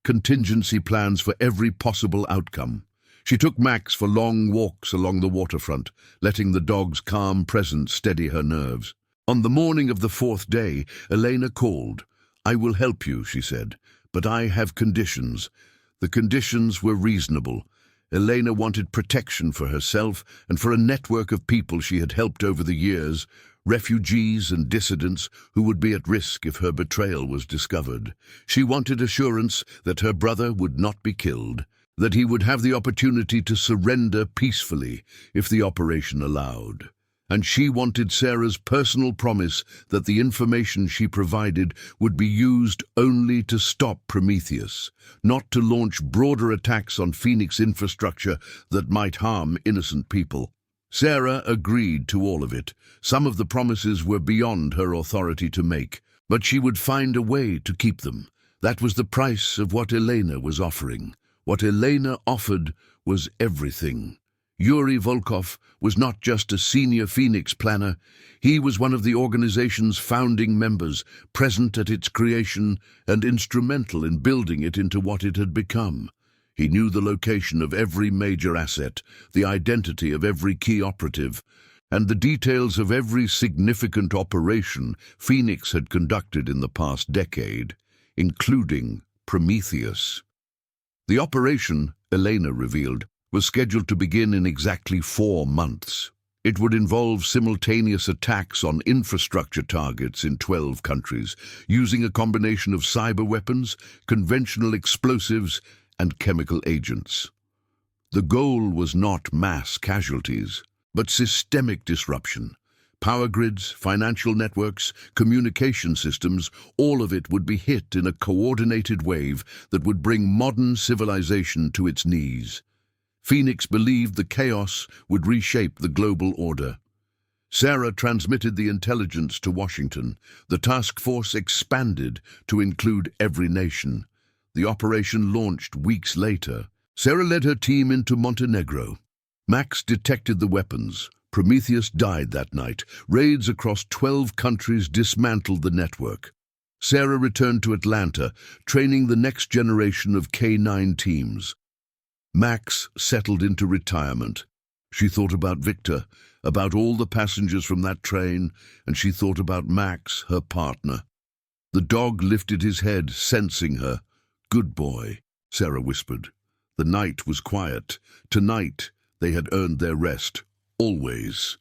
contingency plans for every possible outcome. She took Max for long walks along the waterfront, letting the dog's calm presence steady her nerves. On the morning of the fourth day, Elena called. "I will help you," she said, "but I have conditions." The conditions were reasonable. Elena wanted protection for herself and for a network of people she had helped over the years, refugees and dissidents who would be at risk if her betrayal was discovered. She wanted assurance that her brother would not be killed, that he would have the opportunity to surrender peacefully if the operation allowed. And she wanted Sarah's personal promise that the information she provided would be used only to stop Prometheus, not to launch broader attacks on Phoenix infrastructure that might harm innocent people. Sarah agreed to all of it. Some of the promises were beyond her authority to make, but she would find a way to keep them. That was the price of what Elena was offering. What Elena offered was everything. Yuri Volkov was not just a senior Phoenix planner. He was one of the organization's founding members, present at its creation and instrumental in building it into what it had become. He knew the location of every major asset, the identity of every key operative, and the details of every significant operation Phoenix had conducted in the past decade, including Prometheus. The operation, Elena revealed, was scheduled to begin in exactly 4 months. It would involve simultaneous attacks on infrastructure targets in 12 countries, using a combination of cyber weapons, conventional explosives, and chemical agents. The goal was not mass casualties, but systemic disruption. Power grids, financial networks, communication systems, all of it would be hit in a coordinated wave that would bring modern civilization to its knees. Phoenix believed the chaos would reshape the global order. Sarah transmitted the intelligence to Washington. The task force expanded to include every nation. The operation launched weeks later. Sarah led her team into Montenegro. Max detected the weapons. Prometheus died that night. Raids across 12 countries dismantled the network. Sarah returned to Atlanta, training the next generation of K-9 teams. Max settled into retirement. She thought about Victor, about all the passengers from that train, and she thought about Max, her partner. The dog lifted his head, sensing her. "Good boy," Sarah whispered. The night was quiet. Tonight, they had earned their rest. Always.